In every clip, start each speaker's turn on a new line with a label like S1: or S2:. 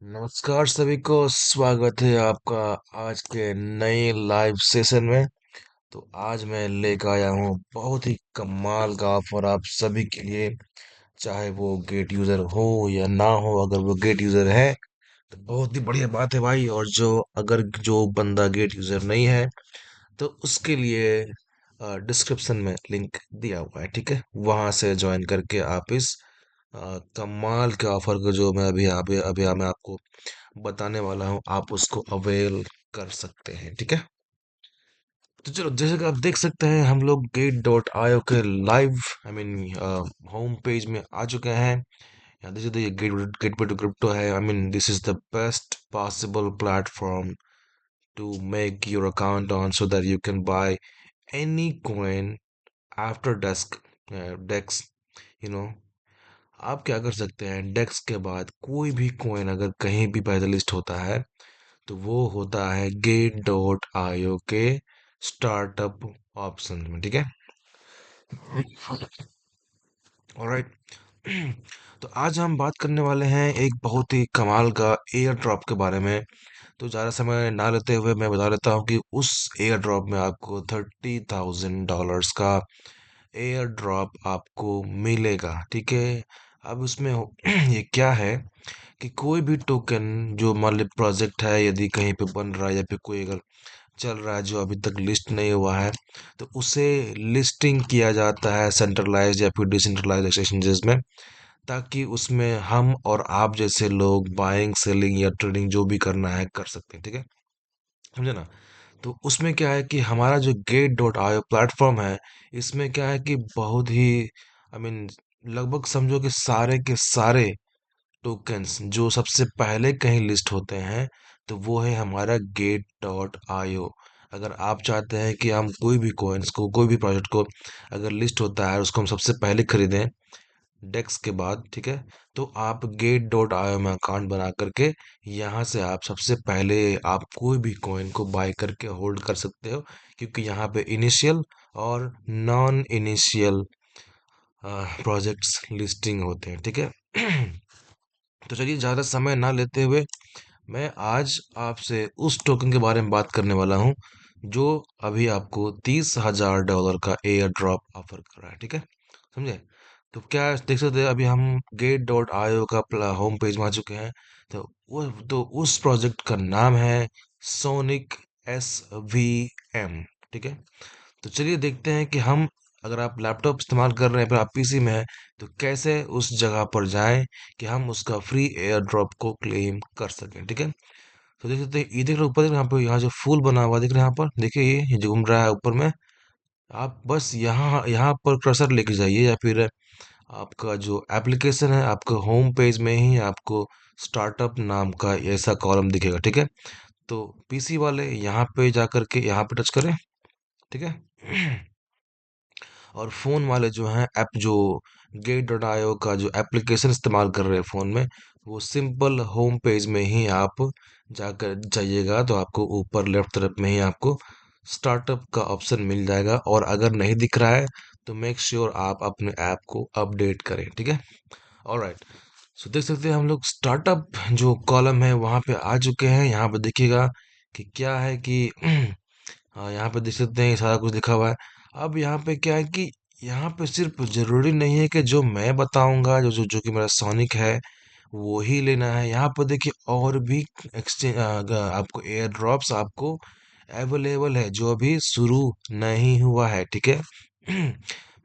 S1: नमस्कार सभी को स्वागत है आपका आज के नए लाइव सेशन में। तो आज मैं लेकर आया हूँ बहुत ही कमाल का ऑफर आप सभी के लिए। चाहे वो गेट यूजर हो या ना हो, अगर वो गेट यूजर है तो बहुत ही बढ़िया बात है भाई। और जो बंदा गेट यूजर नहीं है तो उसके लिए डिस्क्रिप्शन में लिंक दिया हुआ है, ठीक है। वहां से ज्वाइन करके आप इस कमाल के ऑफर को जो मैं अभी मैं आपको बताने वाला हूँ, आप उसको अवेल कर सकते हैं, ठीक है। तो चलो, जैसे कि आप देख सकते हैं हम लोग gate.io के लाइव होम पेज में आ चुके हैं। यहाँ देख सकते हैं ये गेटवे टू क्रिप्टो है। This is the best possible platform to make your account on so that you can buy any coin after dex, you know. आप क्या कर सकते हैं, डेक्स के बाद कोई भी कॉइन अगर कहीं भी पहले लिस्ट होता है तो वो होता है gate.io के स्टार्टअप ऑप्शन में, ठीक है। ऑलराइट। तो आज हम बात करने वाले हैं एक बहुत ही कमाल का एयर ड्रॉप के बारे में। तो ज़्यादा समय ना लेते हुए मैं बता देता हूँ कि उस एयर ड्रॉप में आपको $30,000 का एयर ड्रॉप आपको मिलेगा, ठीक है। अब उसमें ये क्या है कि कोई भी टोकन जो मान ली प्रोजेक्ट है, यदि कहीं पे बन रहा है या फिर कोई अगर चल रहा है जो अभी तक लिस्ट नहीं हुआ है, तो उसे लिस्टिंग किया जाता है सेंट्रलाइज या फिर डिसेंट्रलाइज एक्सचेंजेस में, ताकि उसमें हम और आप जैसे लोग बाइंग सेलिंग या ट्रेडिंग जो भी करना है कर सकते हैं, ठीक है। समझे ना। तो उसमें क्या है कि हमारा जो gate.io प्लेटफॉर्म है, इसमें क्या है कि बहुत ही आई मीन लगभग समझो कि सारे के सारे टोकन्स जो सबसे पहले कहीं लिस्ट होते हैं तो वो है हमारा gate.io। अगर आप चाहते हैं कि हम कोई भी कॉइन्स को, कोई भी प्रोजेक्ट को अगर लिस्ट होता है उसको हम सबसे पहले खरीदें डेक्स के बाद, ठीक है, तो आप gate.io में अकाउंट बना करके यहाँ से आप सबसे पहले आप कोई भी कॉइन को बाय करके होल्ड कर सकते हो, क्योंकि यहाँ पे इनिशियल और नॉन इनिशियल प्रोजेक्ट्स लिस्टिंग होते हैं, ठीक है। तो चलिए, ज़्यादा समय ना लेते हुए मैं आज आपसे उस टोकन के बारे में बात करने वाला हूँ जो अभी आपको $30,000 का एयर ड्रॉप ऑफर कर रहा है, ठीक है। समझे। तो क्या देख सकते हैं, अभी हम gate.io का होम पेज में आ चुके हैं। तो उस प्रोजेक्ट का नाम है सोनिक SVM, ठीक है। तो चलिए देखते हैं कि हम, अगर आप लैपटॉप इस्तेमाल कर रहे हैं फिर आप पीसी में हैं, तो कैसे उस जगह पर जाएं कि हम उसका फ्री एयर ड्रॉप को क्लेम कर सकें, ठीक है। तो देख सकते हैं, ये देख रहे हैं ऊपर, देख रहे हैं यहाँ पे, यहाँ जो फूल बना हुआ दिख रहा है, यहाँ पर देखिए ये जो घूम रहा है ऊपर में। आप बस यहाँ यहाँ पर कर्सर लेके जाइए, या फिर आपका जो एप्लीकेशन है आपके होम पेज में ही आपको स्टार्टअप नाम का ऐसा कॉलम दिखेगा, ठीक है। तो पीसी वाले यहाँ पे जा करके यहाँ पे टच करें, ठीक है। और फ़ोन वाले जो हैं ऐप, जो gate.io का जो एप्लीकेशन इस्तेमाल कर रहे हैं फ़ोन में, वो सिंपल होम पेज में ही आप जाकर जाइएगा तो आपको ऊपर लेफ्ट तरफ में ही आपको स्टार्टअप का ऑप्शन मिल जाएगा। और अगर नहीं दिख रहा है तो मेक श्योर आप अपने ऐप को अपडेट करें, ठीक है। ऑलराइट। सो देख सकते हैं हम लोग स्टार्टअप जो कॉलम है वहाँ पे आ चुके हैं। यहाँ पे देखिएगा कि क्या है कि हाँ, यहाँ पे देख सकते हैं ये सारा कुछ लिखा हुआ है। अब यहाँ पे क्या है कि यहाँ पे सिर्फ जरूरी नहीं है कि जो मैं बताऊंगा, जो कि मेरा सोनिक है वो ही लेना है। यहाँ पर देखिए और भी एक्सचेंज आपको एयर ड्रॉप्स आपको अवेलेबल है जो अभी शुरू नहीं हुआ है, ठीक है।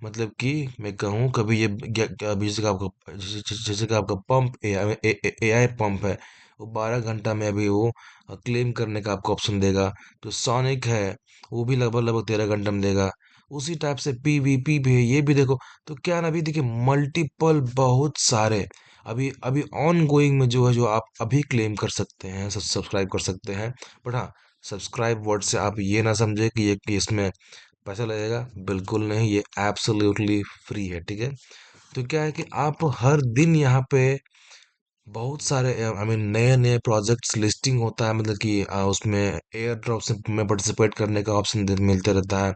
S1: मतलब कि मैं कहूँ कभी अभी जैसे कि आपका जैसे कि आपका पंप AI पंप है, वो 12 घंटा में अभी वो क्लेम करने का आपको ऑप्शन देगा। तो सोनिक है वो भी लगभग लगभग 13 घंटे में देगा। उसी टाइप से पीवीपी भी है, ये भी देखो। तो क्या है ना, अभी देखिए मल्टीपल बहुत सारे अभी अभी ऑन गोइंग में जो है, जो आप अभी क्लेम कर सकते हैं, सब्सक्राइब कर सकते हैं। बट हाँ, सब्सक्राइब वर्ड से आप ये ना समझे कि इसमें पैसा लगेगा, बिल्कुल नहीं, ये एब्सोल्युटली फ्री है, ठीक है। तो क्या है कि आप हर दिन यहाँ पे बहुत सारे नए नए प्रोजेक्ट्स लिस्टिंग होता है, मतलब कि उसमें एयर ड्रॉप से में पार्टिसिपेट करने का ऑप्शन मिलते रहता है।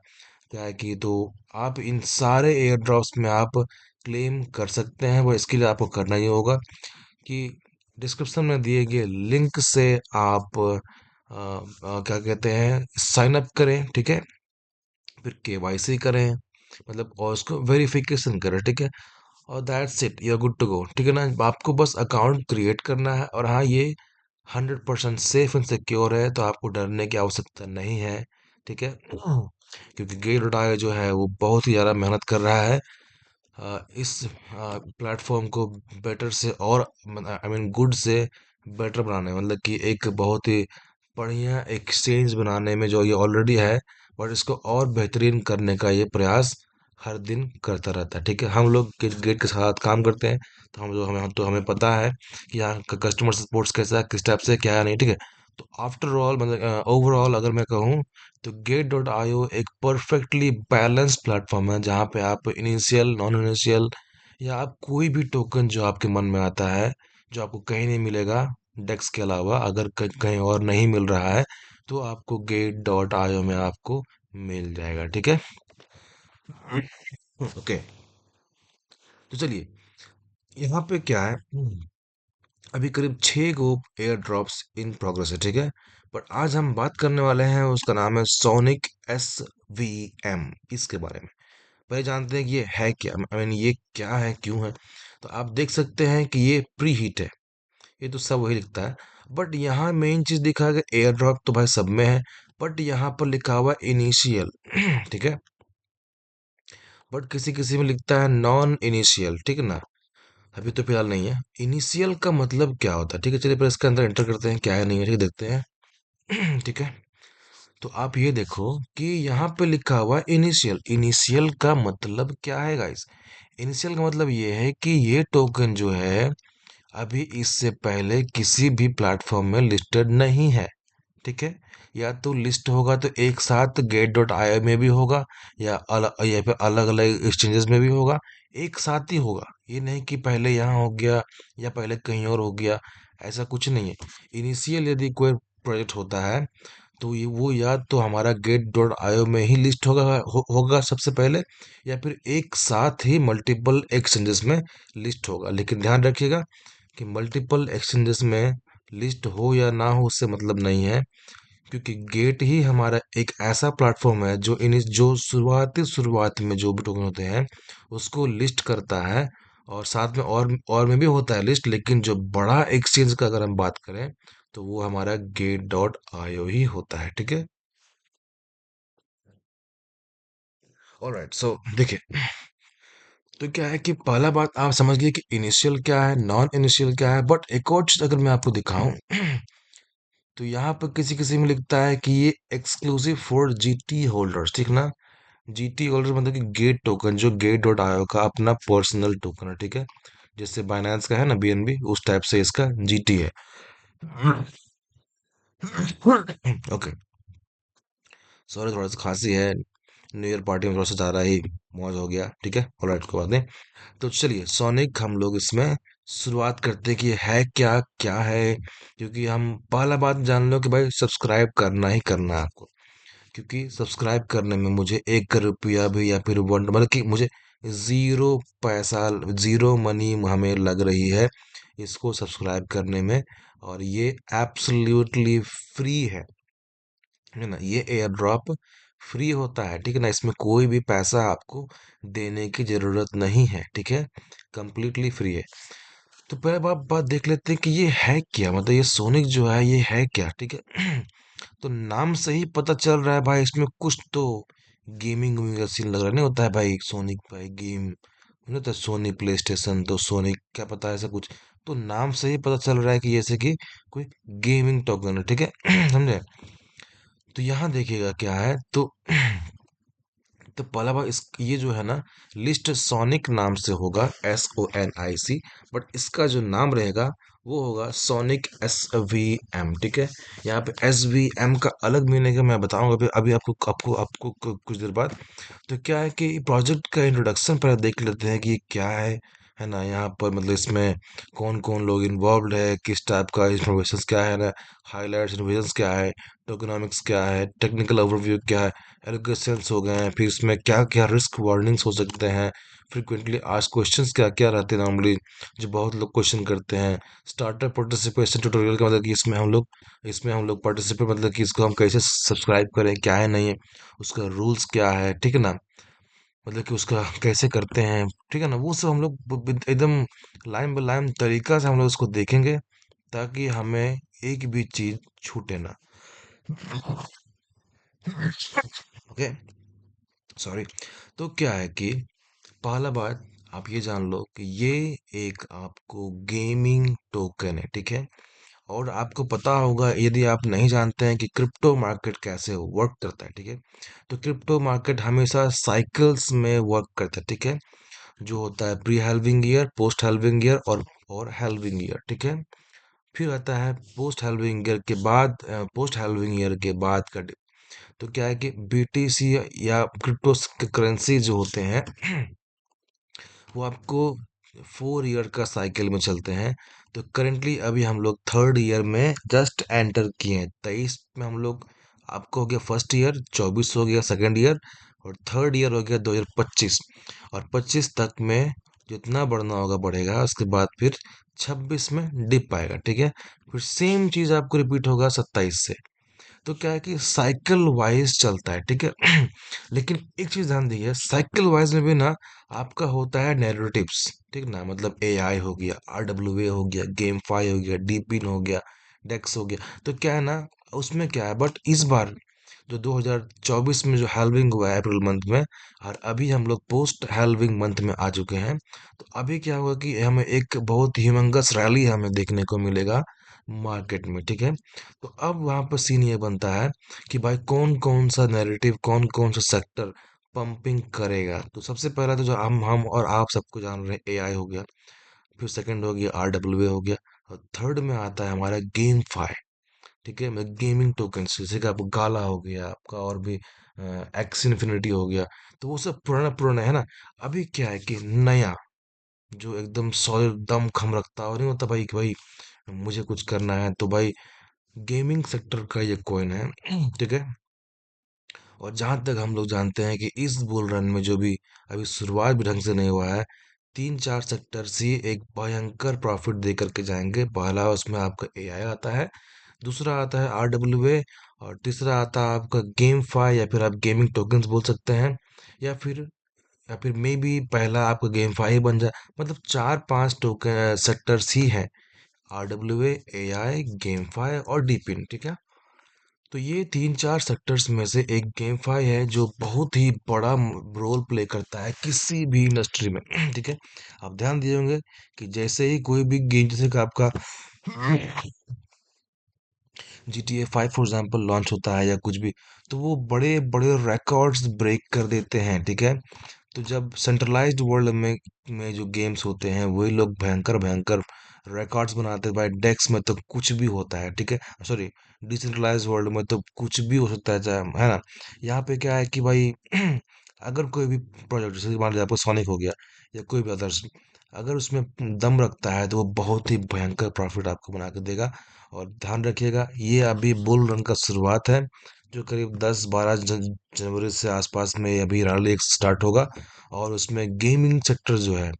S1: क्या है कि तो आप इन सारे एयर ड्रॉप्स में आप क्लेम कर सकते हैं। वो इसके लिए आपको करना ही होगा कि डिस्क्रिप्शन में दिए गए लिंक से आप क्या कहते हैं, साइन अप करें, ठीक है। फिर केवाईसी करें, मतलब और उसको वेरिफिकेशन करें, ठीक है। और that's it, you are good to go, ठीक है ना। आपको बस अकाउंट क्रिएट करना है, और हाँ, ये 100% सेफ एंड सिक्योर है, तो आपको डरने की आवश्यकता नहीं है, ठीक है। क्योंकि गेट डॉट आईओ जो है वो बहुत ही ज़्यादा मेहनत कर रहा है इस प्लेटफॉर्म को बेटर से और, आई मीन गुड से बेटर बनाने, मतलब कि एक बहुत ही बढ़िया एक्सचेंज बनाने में, जो ये ऑलरेडी है, और इसको और बेहतरीन करने का ये प्रयास हर दिन करता रहता है, ठीक है। हम लोग गेट गेट के साथ काम करते हैं, तो हमें पता है कि यहाँ का कस्टमर सपोर्ट्स कैसा है, किस टाइप से क्या है, नहीं, ठीक है। तो आफ्टर ऑल, मतलब ओवरऑल अगर मैं कहूँ, तो गेट डॉट आईओ एक परफेक्टली बैलेंस प्लेटफॉर्म है, जहाँ पे आप इनिशियल, नॉन इनिशियल, या आप कोई भी टोकन जो आपके मन में आता है, जो आपको कहीं नहीं मिलेगा डेक्स के अलावा, अगर कहीं और नहीं मिल रहा है, तो आपको गेट डॉट आईओ में आपको मिल जाएगा, ठीक है। ओके, तो चलिए, यहाँ पे क्या है, अभी करीब 6 Go Air drops in progress है, ठीक है। बट आज हम बात करने वाले हैं, उसका नाम है सोनिक SVM, इसके बारे में। पहले जानते हैं कि ये है क्या, आई मीन ये क्या है, क्यों है। तो आप देख सकते हैं कि ये प्री हीट है, ये तो सब वही लिखता है। बट यहाँ मेन चीज दिखा है कि एयर ड्रॉप तो भाई सब में है, बट यहाँ पर लिखा हुआ है इनिशियल, ठीक है। बट किसी किसी में लिखता है नॉन इनिशियल, ठीक है ना। अभी तो फिलहाल नहीं है। इनिशियल का मतलब क्या होता है, ठीक है, चलिए पर इसके अंदर एंटर करते हैं, क्या है नहीं है, ठीक है, देखते हैं। ठीक है। तो आप ये देखो कि यहाँ पे लिखा हुआ है इनिशियल। इनिशियल का मतलब क्या है गाइस? इनिशियल का मतलब ये है कि ये टोकन जो है, अभी इससे पहले किसी भी प्लेटफॉर्म में लिस्टेड नहीं है, ठीक है। या तो लिस्ट होगा तो एक साथ गेट डॉट आई में भी होगा, या फिर अलग अलग एक्सचेंजेस में भी होगा, एक साथ ही होगा। ये नहीं कि पहले यहाँ हो गया या पहले कहीं और हो गया, ऐसा कुछ नहीं है। इनिशियल यदि कोई प्रोजेक्ट होता है, तो ये वो या तो हमारा गेट डॉट आईओ में ही लिस्ट होगा सबसे पहले, या फिर एक साथ ही मल्टीपल एक्सचेंजेस में लिस्ट होगा। लेकिन ध्यान रखिएगा कि मल्टीपल एक्सचेंजेस में लिस्ट हो या ना हो उससे मतलब नहीं है, क्योंकि गेट ही हमारा एक ऐसा प्लेटफॉर्म है जो जो शुरुआत में जो भी टोकन होते हैं उसको लिस्ट करता है, और साथ में और में भी होता है लिस्ट, लेकिन जो बड़ा एक्सचेंज का अगर हम बात करें, तो वो हमारा गेट डॉट आईओ ही होता है, ठीक है। ऑलराइट, सो देखिए, तो क्या है कि पहला बात आप समझ गए कि इनिशियल क्या है, नॉन इनिशियल क्या है। बट एक और चीज अगर मैं आपको दिखाऊं, तो यहाँ पर किसी किसी में लिखता है कि ये एक्सक्लूसिव फॉर जीटी होल्डर्स, ठीक ना। जीटी होल्डर मतलब कि गेट टोकन, जो गेट डॉट आईओ का अपना पर्सनल टोकन है, ठीक है। जैसे बाइनेंस का है ना बीएनबी, उस टाइप से इसका जीटी है। ओके, सॉरी, थोड़ा सा खांसी है, न्यू ईयर पार्टी में थोड़ा सा ज़्यादा ही मौज हो गया, ठीक है। ऑलराइट, कोई बात नहीं। तो चलिए, सोनिक हम लोग इसमें शुरुआत करते हैं कि ये है क्या, क्या है। क्योंकि हम पहला बात जान लो कि भाई सब्सक्राइब करना ही करना है आपको, क्योंकि सब्सक्राइब करने में मुझे 1 रुपया भी, या फिर वन, मतलब कि मुझे ज़ीरो पैसा, ज़ीरो मनी हमें लग रही है इसको सब्सक्राइब करने में। और ये एब्सोल्युटली फ्री है ना। ये एयर ड्रॉप फ्री होता है, ठीक है ना। इसमें कोई भी पैसा आपको देने की जरूरत नहीं है, ठीक है। कंप्लीटली फ्री है। तो पहले बात देख लेते हैं कि ये है क्या, मतलब ये सोनिक जो है ये है क्या, ठीक है। तो नाम से ही पता चल रहा है भाई, इसमें कुछ तो गेमिंग का सीन लग रहा नहीं होता है भाई। सोनिक भाई गेम नहीं होता, सोनी प्ले स्टेशन, तो सोनिक क्या पता ऐसा कुछ। तो नाम से ही पता चल रहा है कि जैसे कि कोई गेमिंग टोकन है, ठीक है। समझे। तो यहाँ देखिएगा क्या है, तो तो पहला बार इस ये जो है ना, लिस्ट सोनिक नाम से होगा, SONIC। बट इसका जो नाम रहेगा वो होगा सोनिक SVM, ठीक है। यहाँ पे SVM का अलग मीनिंग है, मैं बताऊंगा अभी अभी आपको आपको आपको कुछ देर बाद। तो क्या है कि प्रोजेक्ट का इंट्रोडक्शन पहले देख लेते हैं कि ये क्या है, है ना। यहाँ पर मतलब इसमें कौन कौन लोग इन्वॉल्व है, किस टाइप का इन्फॉर्मेशन क्या है ना, हाईलाइट्स इन्फॉर्मेशन क्या है, टोकेनोमिक्स क्या है, टेक्निकल ओवरव्यू क्या है, एलोकेशंस हो गए हैं, फिर इसमें क्या क्या रिस्क वार्निंग्स हो सकते हैं, फ्रिक्वेंटली आस्क्ड क्वेश्चंस क्या क्या रहते हैं नॉर्मली, जो बहुत लोग क्वेश्चन करते हैं, स्टार्टर पार्टिसिपेशन ट्यूटोरियल का मतलब कि इसमें हम लोग पार्टिसिपेट मतलब कि इसको हम कैसे सब्सक्राइब करें, क्या है नहीं है, उसका रूल्स क्या है, ठीक है ना, मतलब कि उसका कैसे करते हैं, ठीक है ना, वो सब हम लोग एकदम लाइन बाय लाइन तरीका से हम लोग उसको देखेंगे, ताकि हमें एक भी चीज छूटे ना। Okay, sorry. तो क्या है कि पहला बात, आप ये जान लो कि ये एक आपको गेमिंग टोकन है, ठीक है। और आपको पता होगा, यदि आप नहीं जानते हैं कि क्रिप्टो मार्केट कैसे वर्क करता है, ठीक है, तो क्रिप्टो मार्केट हमेशा साइकिल्स में वर्क करता है, ठीक है। जो होता है pre halving year, post halving year और हेल्विंग ईयर, ठीक है। फिर आता है पोस्ट हेल्विंग ईयर के बाद, पोस्ट हेल्विंग ईयर के बाद का तो क्या है कि बीटीसी या क्रिप्टो करेंसी जो होते हैं वो आपको 4 ईयर का साइकिल में चलते हैं। तो करेंटली अभी हम लोग थर्ड ईयर में जस्ट एंटर किए हैं, 23 में हम लोग, आपको हो गया फर्स्ट ईयर, 24 हो गया सेकंड ईयर, और थर्ड ईयर हो गया 2025। और 25 तक में जितना बढ़ना होगा बढ़ेगा, उसके बाद फिर 26 में डिप आएगा, ठीक है। फिर सेम चीज आपको रिपीट होगा 27 से। तो क्या है कि साइकिल वाइज चलता है, ठीक है। लेकिन एक चीज ध्यान दीजिए, साइकिल वाइज में भी ना आपका होता है नैरेटिव्स, ठीक ना, मतलब एआई हो गया, आरडब्ल्यूए हो गया, गेम फाई हो गया, डीपिन हो गया, डेक्स हो गया। तो क्या है ना, उसमें क्या है, बट इस बार जो 2024 में जो हेल्विंग हुआ है अप्रैल मंथ में, और अभी हम लोग पोस्ट हेल्विंग मंथ में आ चुके हैं, तो अभी क्या होगा कि हमें एक बहुत ह्यूमंगस रैली हमें देखने को मिलेगा मार्केट में, ठीक है। तो अब वहां पर सीन ये बनता है कि भाई कौन कौन सा नैरेटिव, कौन कौन सा सेक्टर पंपिंग करेगा। तो सबसे पहला तो जो हम और आप सबको जान रहे हैं, एआई हो गया। फिर सेकंड हो गया आरडब्ल्यूए हो गया। और थर्ड में आता है हमारा गेम फाई, ठीक है, मैं गेमिंग टोकन, जैसे कि आपको गाला हो गया आपका, और भी एक्स इन्फिनिटी हो गया। तो वो सब पुराना पुराना है ना। अभी क्या है कि नया, जो एकदम सॉलिड दम खम रखता है, और नहीं होता भाई कि भाई मुझे कुछ करना है, तो भाई गेमिंग सेक्टर का ये कॉइन है। ठीक है। और जहां तक हम लोग जानते हैं कि इस बुल रन में जो भी अभी शुरुआत भी ढंग से नहीं हुआ है, 3-4 सेक्टर्स ही एक भयंकर प्रॉफिट दे करके जाएंगे। पहला उसमें आपका एआई आता है, दूसरा आता है आरडब्ल्यूए, और तीसरा आता है आपका गेम फाई, या फिर आप गेमिंग टोकन्स बोल सकते हैं, या फिर या फिर मे बी पहला आपका गेम फाई बन जाए। मतलब 4-5 टोकन सेक्टर्स ही हैं, आरडब्ल्यूए, एआई, गेम फाई और डीपिन, ठीक है। तो ये 3-4 सेक्टर्स में से एक गेमफाई है, जो बहुत ही बड़ा रोल प्ले करता है किसी भी इंडस्ट्री में। ठीक है। आप ध्यान दिए होंगे कि जैसे ही कोई भी गेम, जैसे कि आपका GTA 5 फॉर एग्जांपल लॉन्च होता है या कुछ भी, तो वो बड़े बड़े रिकॉर्ड्स ब्रेक कर देते हैं, ठीक है। तो जब सेंट्रलाइज्ड वर्ल्ड में जो गेम्स होते हैं, वही लोग भयंकर भयंकर रिकॉर्ड्स बनाते हैं भाई। डेक्स में तो कुछ भी होता है, ठीक है, सॉरी, डिसेंट्रलाइज वर्ल्ड में तो कुछ भी हो सकता है, चाहे, है ना। यहाँ पे क्या है कि भाई अगर कोई भी प्रोजेक्ट, जैसे मान लीजिए आपको सोनिक हो गया या कोई भी अदर्स, अगर उसमें दम रखता है तो वो बहुत ही भयंकर प्रॉफिट आपको बना के देगा। और ध्यान रखिएगा, ये अभी बुल रन का शुरुआत है, जो करीब 10-12 जनवरी से आसपास में अभी रैली स्टार्ट होगा। और उसमें गेमिंग सेक्टर जो है,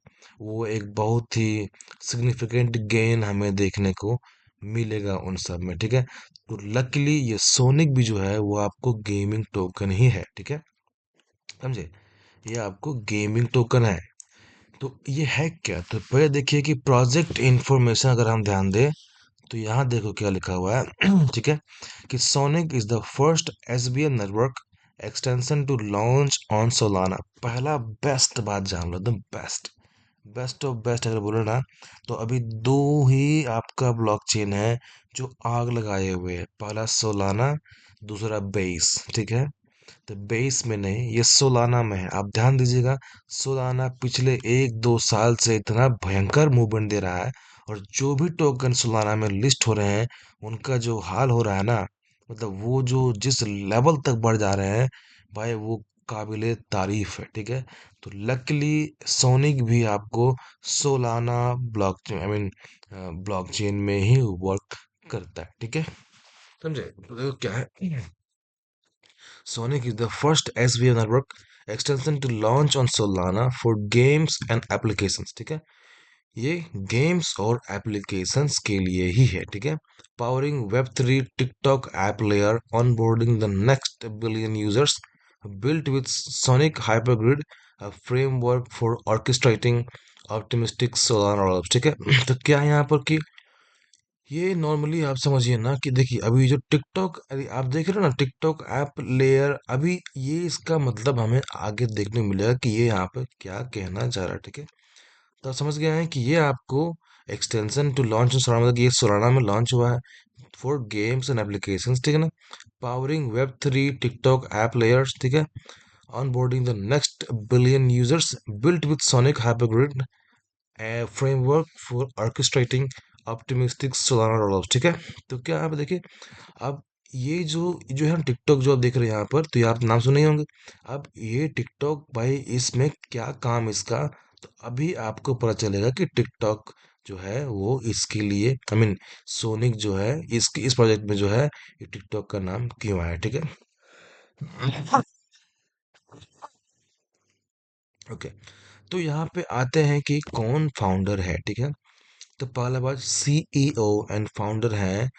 S1: वो एक बहुत ही सिग्निफिकेंट गेन हमें देखने को मिलेगा उन सब में, ठीक है। तो लकीली ये सोनिक भी जो है वो आपको गेमिंग टोकन ही है, ठीक है, समझे। ये आपको गेमिंग टोकन है। तो ये है क्या, तो पहले देखिए कि प्रोजेक्ट इंफॉर्मेशन अगर हम ध्यान दें, तो यहाँ देखो क्या लिखा हुआ है। ठीक है, कि Sonic is the first SVM network extension to launch on Solana. पहला बेस्ट बात जान लो, एकदम बेस्ट, बेस्ट ऑफ बेस्ट अगर बोलो ना, तो अभी दो ही आपका ब्लॉकचेन है जो आग लगाए हुए हैं। पहला सोलाना, दूसरा बेस, ठीक है। तो बेस में नहीं, ये सोलाना में है, आप ध्यान दीजिएगा। सोलाना पिछले 1-2 साल से इतना भयंकर मूवमेंट दे रहा है, और जो भी टोकन सोलाना में लिस्ट हो रहे हैं, उनका जो हाल हो रहा है ना, मतलब वो जो जिस लेवल तक बढ़ जा रहे हैं भाई, वो काबिले तारीफ है, ठीक है। तो लकीली सोनिक भी आपको सोलाना ब्लॉकचेन ब्लॉकचेन में ही वर्क करता है, ठीक है। समझे? तो देखो क्या है, Sonic is the first SVM network extension to launch on Solana for games and applications, ठीक है। ये गेम्स और एप्लीकेशंस के लिए ही है, ठीक है। Powering web three TikTok app layer onboarding the next billion users built with Sonic Hypergrid, a framework for orchestrating optimistic Solana rollups, ठीक है। तो क्या है यहाँ पर कि ये नॉर्मली आप समझिए ना कि देखिए अभी जो टिकटॉक आप देख रहे हो ना, टिकटॉक ऐप लेयर, अभी ये इसका मतलब हमें आगे देखने को मिलेगा कि ये यहाँ पे क्या कहना चाह रहा है, ठीक है। तो आप समझ गए हैं कि ये आपको एक्सटेंशन टू लॉन्च सोलाना, मतलब कि ये सोलाना में लॉन्च हुआ है फॉर गेम्स एंड एप्लीकेशंस, ठीक है ना। Powering web three TikTok app layers, ठीक है। onboarding the next billion users built with Sonic Hypergrid, a framework for orchestrating optimistic Solana rollouts, ठीक है। तो क्या आप देखिए, अब ये जो जो है टिकटॉक जो आप देख रहे हैं यहाँ पर, तो ये आप नाम सुने ही होंगे। अब ये टिकटॉक भाई, इसमें क्या काम इसका, तो अभी आपको पता चलेगा कि टिकटॉक जो है वो इसके लिए सोनिक जो है इसकी इस प्रोजेक्ट में जो है ये टिकटॉक का नाम क्यों आया, ठीक है। ओके, तो यहाँ पे आते हैं कि कौन फाउंडर है, ठीक है। तो पहला बात, सीईओ एंड फाउंडर है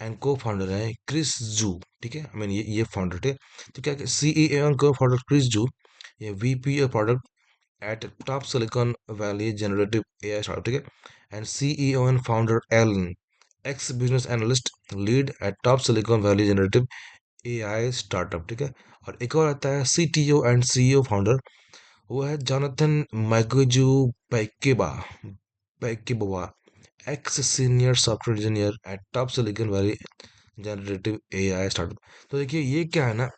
S1: एंड को फाउंडर है क्रिस जू, ठीक है। ये फाउंडर थे। तो क्या CEO and co founder Chris Zhu, ये VP of product at top Silicon Valley generative AI startup, ठीक है। And CEO and founder Alan, ex business analyst lead at top Silicon Valley generative AI startup, ठीक है। और एक और आता है सीटीओ एंड सीईओ फाउंडर, वो है जोनाथन मैगुजू पैकेबा, पैकेबोवा, ex senior software engineer at top Silicon Valley generative AI startup. तो देखिए ये क्या है ना,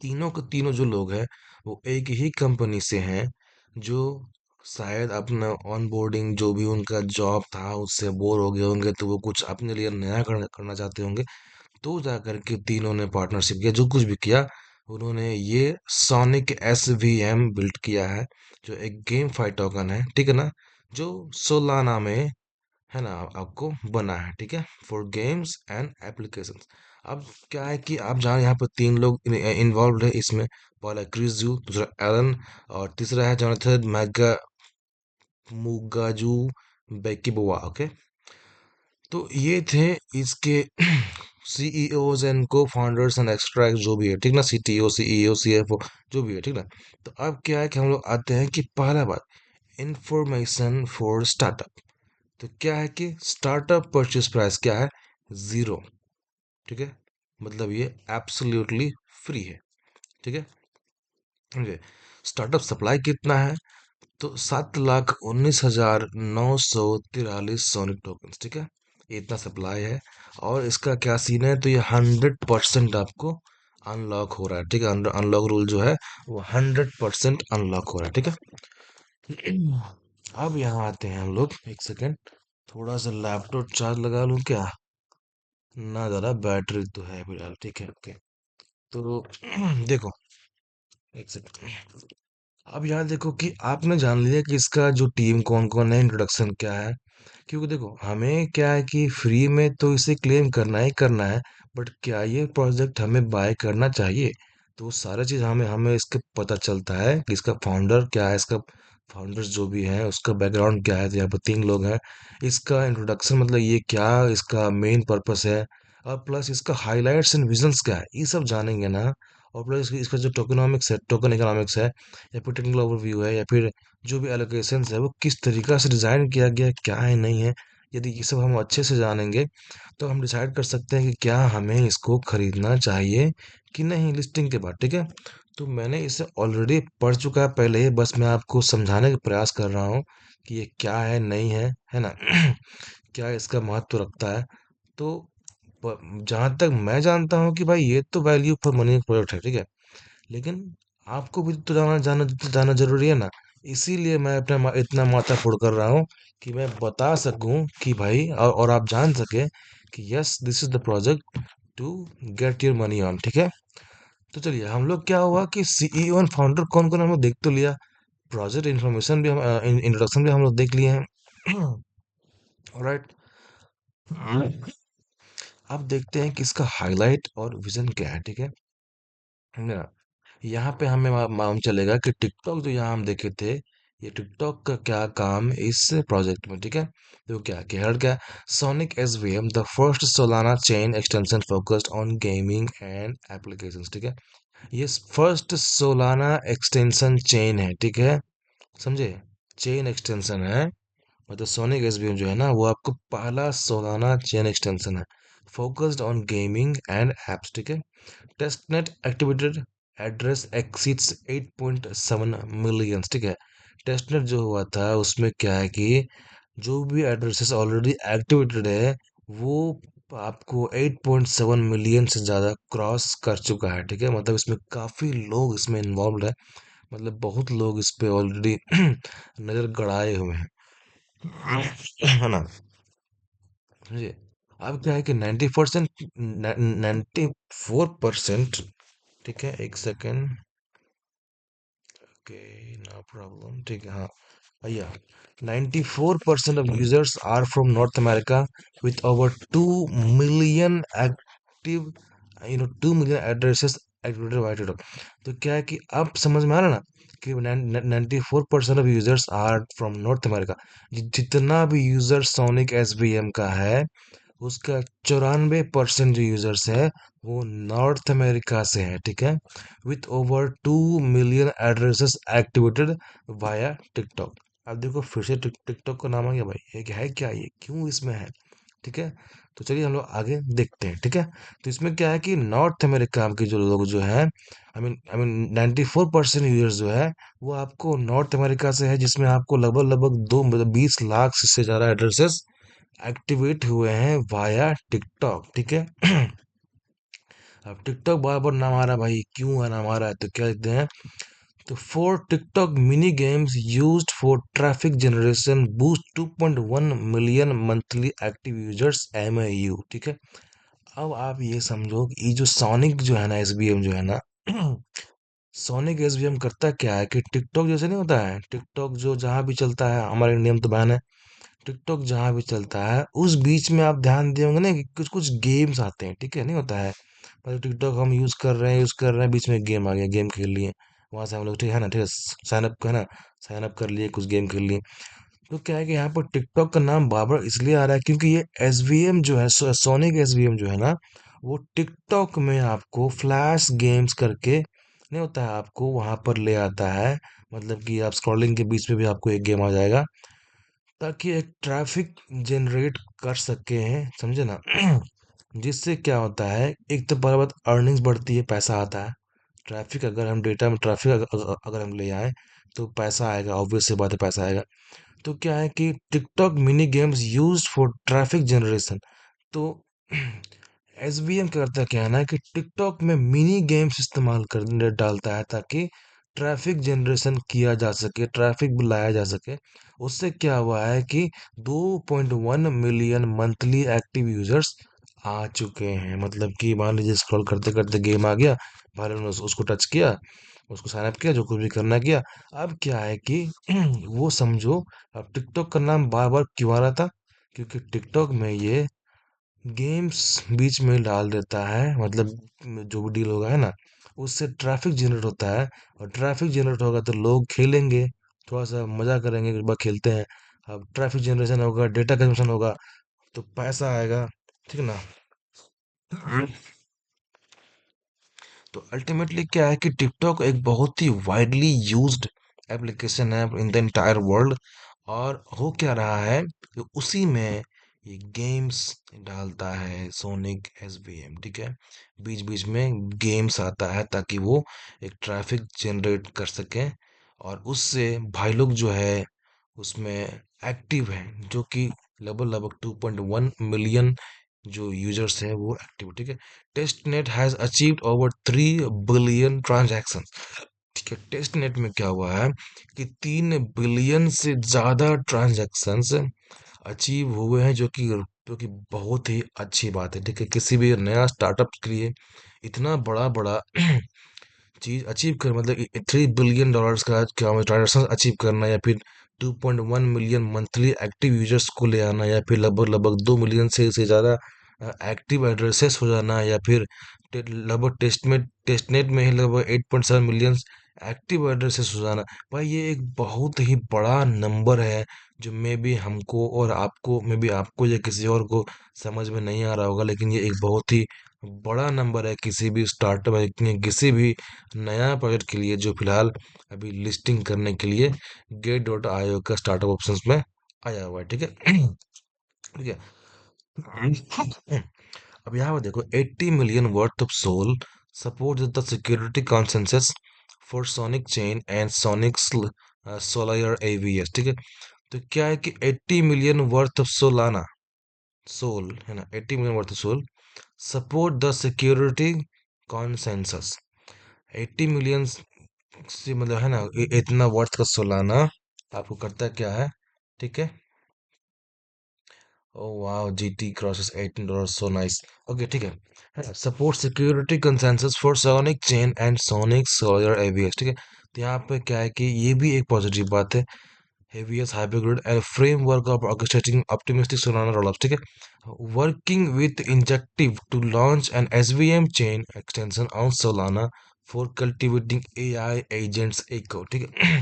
S1: तीनों के तीनों जो लोग हैं वो एक ही कंपनी से हैं, जो शायद अपना ऑनबोर्डिंग जो भी उनका जॉब था उससे बोर हो गए होंगे, तो वो कुछ अपने लिए नया करना चाहते होंगे। तो जाकर के तीनों ने पार्टनरशिप किया, जो कुछ भी किया उन्होंने ये सोनिक एसवीएम बिल्ड किया है, जो एक गेम फाइट टोकन है, ठीक है ना, जो सोलाना में है ना आपको बना है, ठीक है, फॉर गेम्स एंड एप्लीकेशंस। अब क्या है कि आप जहाँ यहाँ पर तीन लोग इन्वॉल्व है इसमें, पहला क्रिस जू, दूसरा एलन, और तीसरा है जोनाथन मैगा मुगाजू बेकिबोआ, ओके। तो ये थे इसके सीईओज एंड को फाउंडर्स एंड एक्सट्रा जो भी है, ठीक ना, सीटीओ सीईओ सीएफओ जो भी है, ठीक ना। तो अब क्या है कि हम लोग आते हैं कि पहला बात, इंफॉर्मेशन फॉर स्टार्टअप। तो क्या है कि स्टार्टअप परचेस प्राइस क्या है, जीरो, ठीक है। मतलब ये एब्सोल्युटली फ्री है, ठीक है। समझे? स्टार्टअप सप्लाई कितना है, तो 7,19,943 सोनिक टोकन, ठीक है। ये इतना सप्लाई है। और इसका क्या सीन है, तो ये 100% आपको अनलॉक हो रहा है, ठीक है। अनलॉक रूल जो है वो 100% अनलॉक हो रहा है, ठीक है। अब यहाँ आते हैं हम लोग, एक सेकेंड, थोड़ा सा लैपटॉप चार्ज लगा लूँ क्या, ना ज़्यादा बैटरी तो है फिलहाल, ठीक है, ओके। तो देखो, एक सेकेंड, अब यहाँ देखो कि आपने जान लिया कि इसका जो टीम कौन कौन है, इंट्रोडक्शन क्या है। क्योंकि देखो हमें क्या है कि फ्री में तो इसे क्लेम करना ही करना है, बट क्या ये प्रोजेक्ट हमें बाय करना चाहिए, तो वो सारा चीज़ हमें हमें इसके पता चलता है कि इसका फाउंडर क्या है, इसका फाउंडर्स जो भी है उसका बैकग्राउंड क्या है। तो यहाँ पर तीन लोग हैं, इसका इंट्रोडक्शन मतलब ये क्या इसका मेन पर्पस है, और प्लस इसका हाइलाइट्स एंड विजन्स क्या है, ये सब जानेंगे ना। और प्लस इसका जो टोकेनॉमिक्स है, टोकन इकोनॉमिक्स है, या फिर टेक्निकल ओवरव्यू है, या फिर जो भी एलोकेशंस है वो किस तरीका से डिज़ाइन किया गया है, क्या है नहीं है, यदि ये सब हम अच्छे से जानेंगे तो हम डिसाइड कर सकते हैं कि क्या हमें इसको खरीदना चाहिए कि नहीं, लिस्टिंग के बाद, ठीक है। तो मैंने इसे ऑलरेडी पढ़ चुका है पहले ही, बस मैं आपको समझाने का प्रयास कर रहा हूँ कि ये क्या है नहीं है ना। क्या इसका महत्व रखता है। तो जहाँ तक मैं जानता हूँ कि भाई ये तो वैल्यू फॉर मनी प्रोडक्ट है, ठीक है। लेकिन आपको भी तो जाना जाना जाना जरूरी है ना। इसीलिए मैं अपना इतना माथा फोड़ कर रहा हूँ कि मैं बता सकूं कि भाई, और आप जान सके कि yes this is the project to get your money on, ठीक है। तो चलिए हम लोग क्या हुआ कि सीईओ एंड फाउंडर कौन कौन हम लोग देख तो लिया, प्रोजेक्ट इन्फॉर्मेशन भी हम इंट्रोडक्शन भी हम लोग देख लिए हैं। ऑलराइट। अब देखते हैं कि इसका हाईलाइट और विजन क्या है, ठीक है ना। यहाँ पे हमें मालूम चलेगा कि टिकटॉक जो यहाँ हम देखे थे, ये टिकटॉक का क्या काम इस प्रोजेक्ट में, ठीक है। तो क्या क्या हेड क्या, sonic S V am the first Solana chain extension focused on gaming and applications, ठीक है। ये फर्स्ट सोलाना एक्सटेंशन चेन है, ठीक है, समझे, चेन एक्सटेंशन है। मतलब सोनिक एस वी एम जो है ना वो आपको पहला सोलाना चेन एक्सटेंशन है, focused on gaming and apps, ठीक है। Testnet activated address exceeds 8.7 million, ठीक है। टेस्टनेट जो हुआ था उसमें क्या है कि जो भी एड्रेसेस ऑलरेडी एक्टिवेटेड है वो आपको 8.7 मिलियन से ज़्यादा क्रॉस कर चुका है, ठीक है। मतलब इसमें काफ़ी लोग इसमें इन्वॉल्व है, मतलब बहुत लोग इस पे ऑलरेडी नज़र गड़ाए हुए हैं, है ना, समझिए। अब क्या है कि 90%, 94%, ठीक है, एक सेकेंड, ओके, नो प्रॉब्लम, ठीक है, हाँ भैया, 94% of users are from North America with over 2 million active, 2 million addresses activated by TikTok। तो क्या है कि अब समझ में आ रहा है ना कि 94% of users are from North America. जितना भी user Sonic S V M का है उसका 94% जो यूजर्स है वो नॉर्थ अमेरिका से है, ठीक है, with over 2 million addresses activated via TikTok. अब देखो फिर से टिकटॉक का नाम आ गया भाई, ये क्या है, क्या ये क्यों इसमें है, ठीक है। तो चलिए हम लोग आगे देखते हैं, ठीक है। तो इसमें क्या है कि नॉर्थ अमेरिका के जो लोग जो है, आई मीन 94% यूजर्स जो है वो आपको नॉर्थ अमेरिका से है, जिसमें आपको लगभग लगभग दो मतलब 20 लाख से ज़्यादा एड्रेसेस एक्टिवेट हुए हैं वाया टिकटॉक, ठीक है। अब टिकटॉक बार बार नाम आ रहा है भाई, क्यों है नाम आ रहा है, तो क्या कहते हैं, तो for TikTok mini games used for traffic generation boost 2.1 million monthly active users MAU, ठीक है। अब आप ये समझो कि ये जो सोनिक जो है ना SBM जो है ना, सोनिक SBM करता क्या है कि टिकटॉक जैसे नहीं होता है, टिकटॉक जो जहाँ भी चलता है, हमारे इंडिया में तो बैन है, टिकटॉक जहाँ भी चलता है उस बीच में आप ध्यान दिए होंगे ना कि कुछ कुछ गेम्स आते हैं, ठीक है, नहीं होता है, मतलब टिकटॉक हम यूज कर रहे हैं बीच में गेम आ गया, गेम खेल लिए, वहां से हम लोग, ठीक है ना, ठीक है, साइन अप है ना, साइन अप कर लिए, कुछ गेम खेल लिए। तो क्या है कि यहाँ पर टिकटॉक का नाम बार बार इसलिए आ रहा है क्योंकि ये एसवीएम जो है, सोनिक एसवीएम जो है ना, वो टिकटॉक में आपको फ्लैश गेम्स करके नहीं होता है, आपको वहां पर ले आता है, मतलब कि आप स्क्रॉलिंग के बीच में भी आपको एक गेम आ जाएगा, ताकि एक ट्रैफिक जनरेट कर सके हैं, समझे ना। जिससे क्या होता है, एक तो पहला बात अर्निंग्स बढ़ती है, पैसा आता है, ट्रैफिक अगर हम डेटा में ट्रैफिक अगर हम ले आए तो पैसा आएगा, ऑब्वियस सी बात है, पैसा आएगा। तो क्या है कि TikTok mini games use for traffic generation, तो एसबीएम करता क्या है ना कि टिकटॉक में मिनी गेम्स इस्तेमाल कर डालता है ताकि ट्रैफिक जनरेशन किया जा सके, ट्रैफिक बुलाया जा सके। उससे क्या हुआ है कि 2.1 मिलियन मंथली एक्टिव यूजर्स आ चुके हैं, मतलब कि मान लीजिए स्क्रॉल करते करते गेम आ गया, भाई ने उसको टच किया, उसको साइन अप किया, जो कुछ भी करना किया। अब क्या है कि वो समझो, अब टिकटॉक का नाम बार बार क्यों आ रहा था, क्योंकि टिकटॉक में ये गेम्स बीच में डाल देता है, मतलब जो भी डील होगा है ना, उससे ट्रैफिक जनरेट होता है, और ट्रैफिक जनरेट होगा तो लोग खेलेंगे, थोड़ा सा मजा करेंगे, एक बार खेलते हैं। अब ट्रैफिक जनरेशन होगा, डेटा कंजम्पशन होगा, तो पैसा आएगा, ठीक है ना। तो अल्टीमेटली क्या है कि टिकटॉक एक बहुत ही वाइडली यूज्ड एप्लीकेशन है इन द एंटायर वर्ल्ड, और हो क्या रहा है कि उसी में ये गेम्स डालता है सोनिक एसबीएम, ठीक है। बीच बीच में गेम्स आता है ताकि वो एक ट्रैफिक जनरेट कर सके, और उससे भाई लोग जो है उसमें एक्टिव हैं, जो कि लगभग लगभग 2.1 मिलियन जो यूजर्स हैं वो एक्टिव, ठीक है। Test net has achieved over 3 billion transaction, ठीक है। टेस्ट नेट में क्या हुआ है कि 3 बिलियन से ज्यादा ट्रांजैक्शंस अचीव हुए हैं, जो कि जो कि बहुत ही अच्छी बात है। ठीक है, किसी भी नया स्टार्टअप के लिए इतना बड़ा बड़ा चीज अचीव कर, मतलब $3 बिलियन का क्या ट्रांजेक्शन अचीव करना, या फिर 2.1 मिलियन मंथली एक्टिव यूजर्स को ले आना, या फिर लगभग लगभग 2 मिलियन से ज़्यादा एक्टिव एड्रेसेस हो जाना, या फिर लगभग टेस्टनेट में ही लगभग 8.7 मिलियन एक्टिव एड्रेसेस हो जाना। भाई ये एक बहुत ही बड़ा नंबर है, जो मे भी हमको और आपको, मे भी आपको या किसी और को समझ में नहीं आ रहा होगा, लेकिन ये एक बहुत ही बड़ा नंबर है किसी भी स्टार्टअप या किसी भी नया प्रोजेक्ट के लिए, जो फिलहाल अभी लिस्टिंग करने के लिए गेट.io का स्टार्टअप ऑप्शंस में आया हुआ है। ठीक है। ठीक है। अब यहाँ पर देखो, 80 million worth of SOL support the security consensus for Sonic chain and Sonic Solayer AVS. ठीक है, तो क्या है कि 80 million worth of Solana SOL है ना, 80 million worth of SOL support the security consensus. 80 million से मतलब है ना, इतना वर्थ का सोलाना आपको करता क्या है। ठीक है। Oh wow, GT crosses $18, so nice. Okay, ठीक है। Support security consensus for Sonic chain and sonic solar ABS. ठीक है, तो यहाँ पे क्या है कि ये भी एक पॉजिटिव बात है। heaviest hypergrid and framework of orchestrating optimistic Solana rollups. ठीक है, working with Injective to launch an SVM chain extension on Solana for cultivating AI agents echo। ठीक है।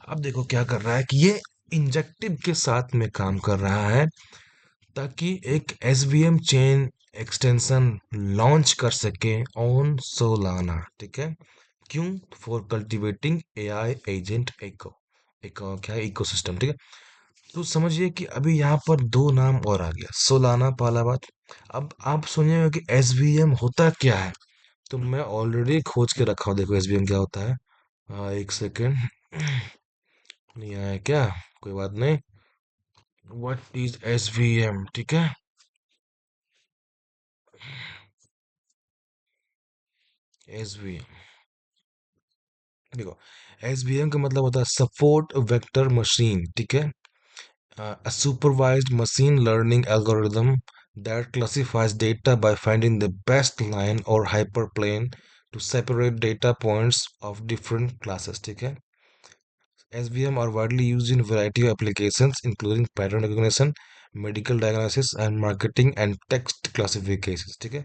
S1: अब देखो क्या कर रहा है कि ये इंजेक्टिव के साथ में काम कर रहा है, ताकि एक SVM चेन एक्सटेंशन लॉन्च कर सके ऑन सोलाना। ठीक है, क्यों? For cultivating AI agent eco, एक क्या है, इकोसिस्टम। ठीक है, तो समझिए कि अभी यहाँ पर दो नाम और आ गया, सोलाना पहला बात। अब आप सुनिएगा कि एसवीएम होता क्या है, तो मैं ऑलरेडी खोज के रखा हूँ, देखो एसवीएम क्या होता है। एक सेकेंड, नहीं आया क्या, कोई बात नहीं। What is SVM? ठीक है, एसवीएम देखो, एसवीएम का मतलब होता है सपोर्ट वेक्टर मशीन। ठीक है, a supervised machine learning algorithm that classifies data by finding the best line or hyperplane to separate data points of different classes। ठीक है, SVM are widely used in variety of applications including pattern recognition, medical diagnosis and marketing and text classifications। ठीक है,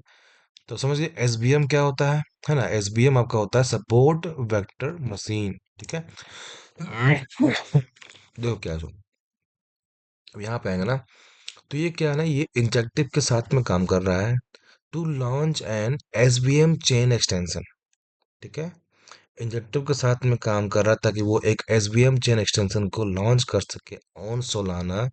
S1: तो समझिए SVM क्या होता है ना, SVM आपका होता है सपोर्ट वेक्टर मशीन। ठीक है। देखो क्या, जो अब यहाँ पे आएंगे ना, तो ये क्या है ना, ये इंजेक्टिव के साथ में काम कर रहा है to launch an SVM chain extension. ठीक है, इंजेक्टिव के साथ में काम कर रहा है ताकि वो एक एसवीएम चेन एक्सटेंशन को लॉन्च कर सके on Solana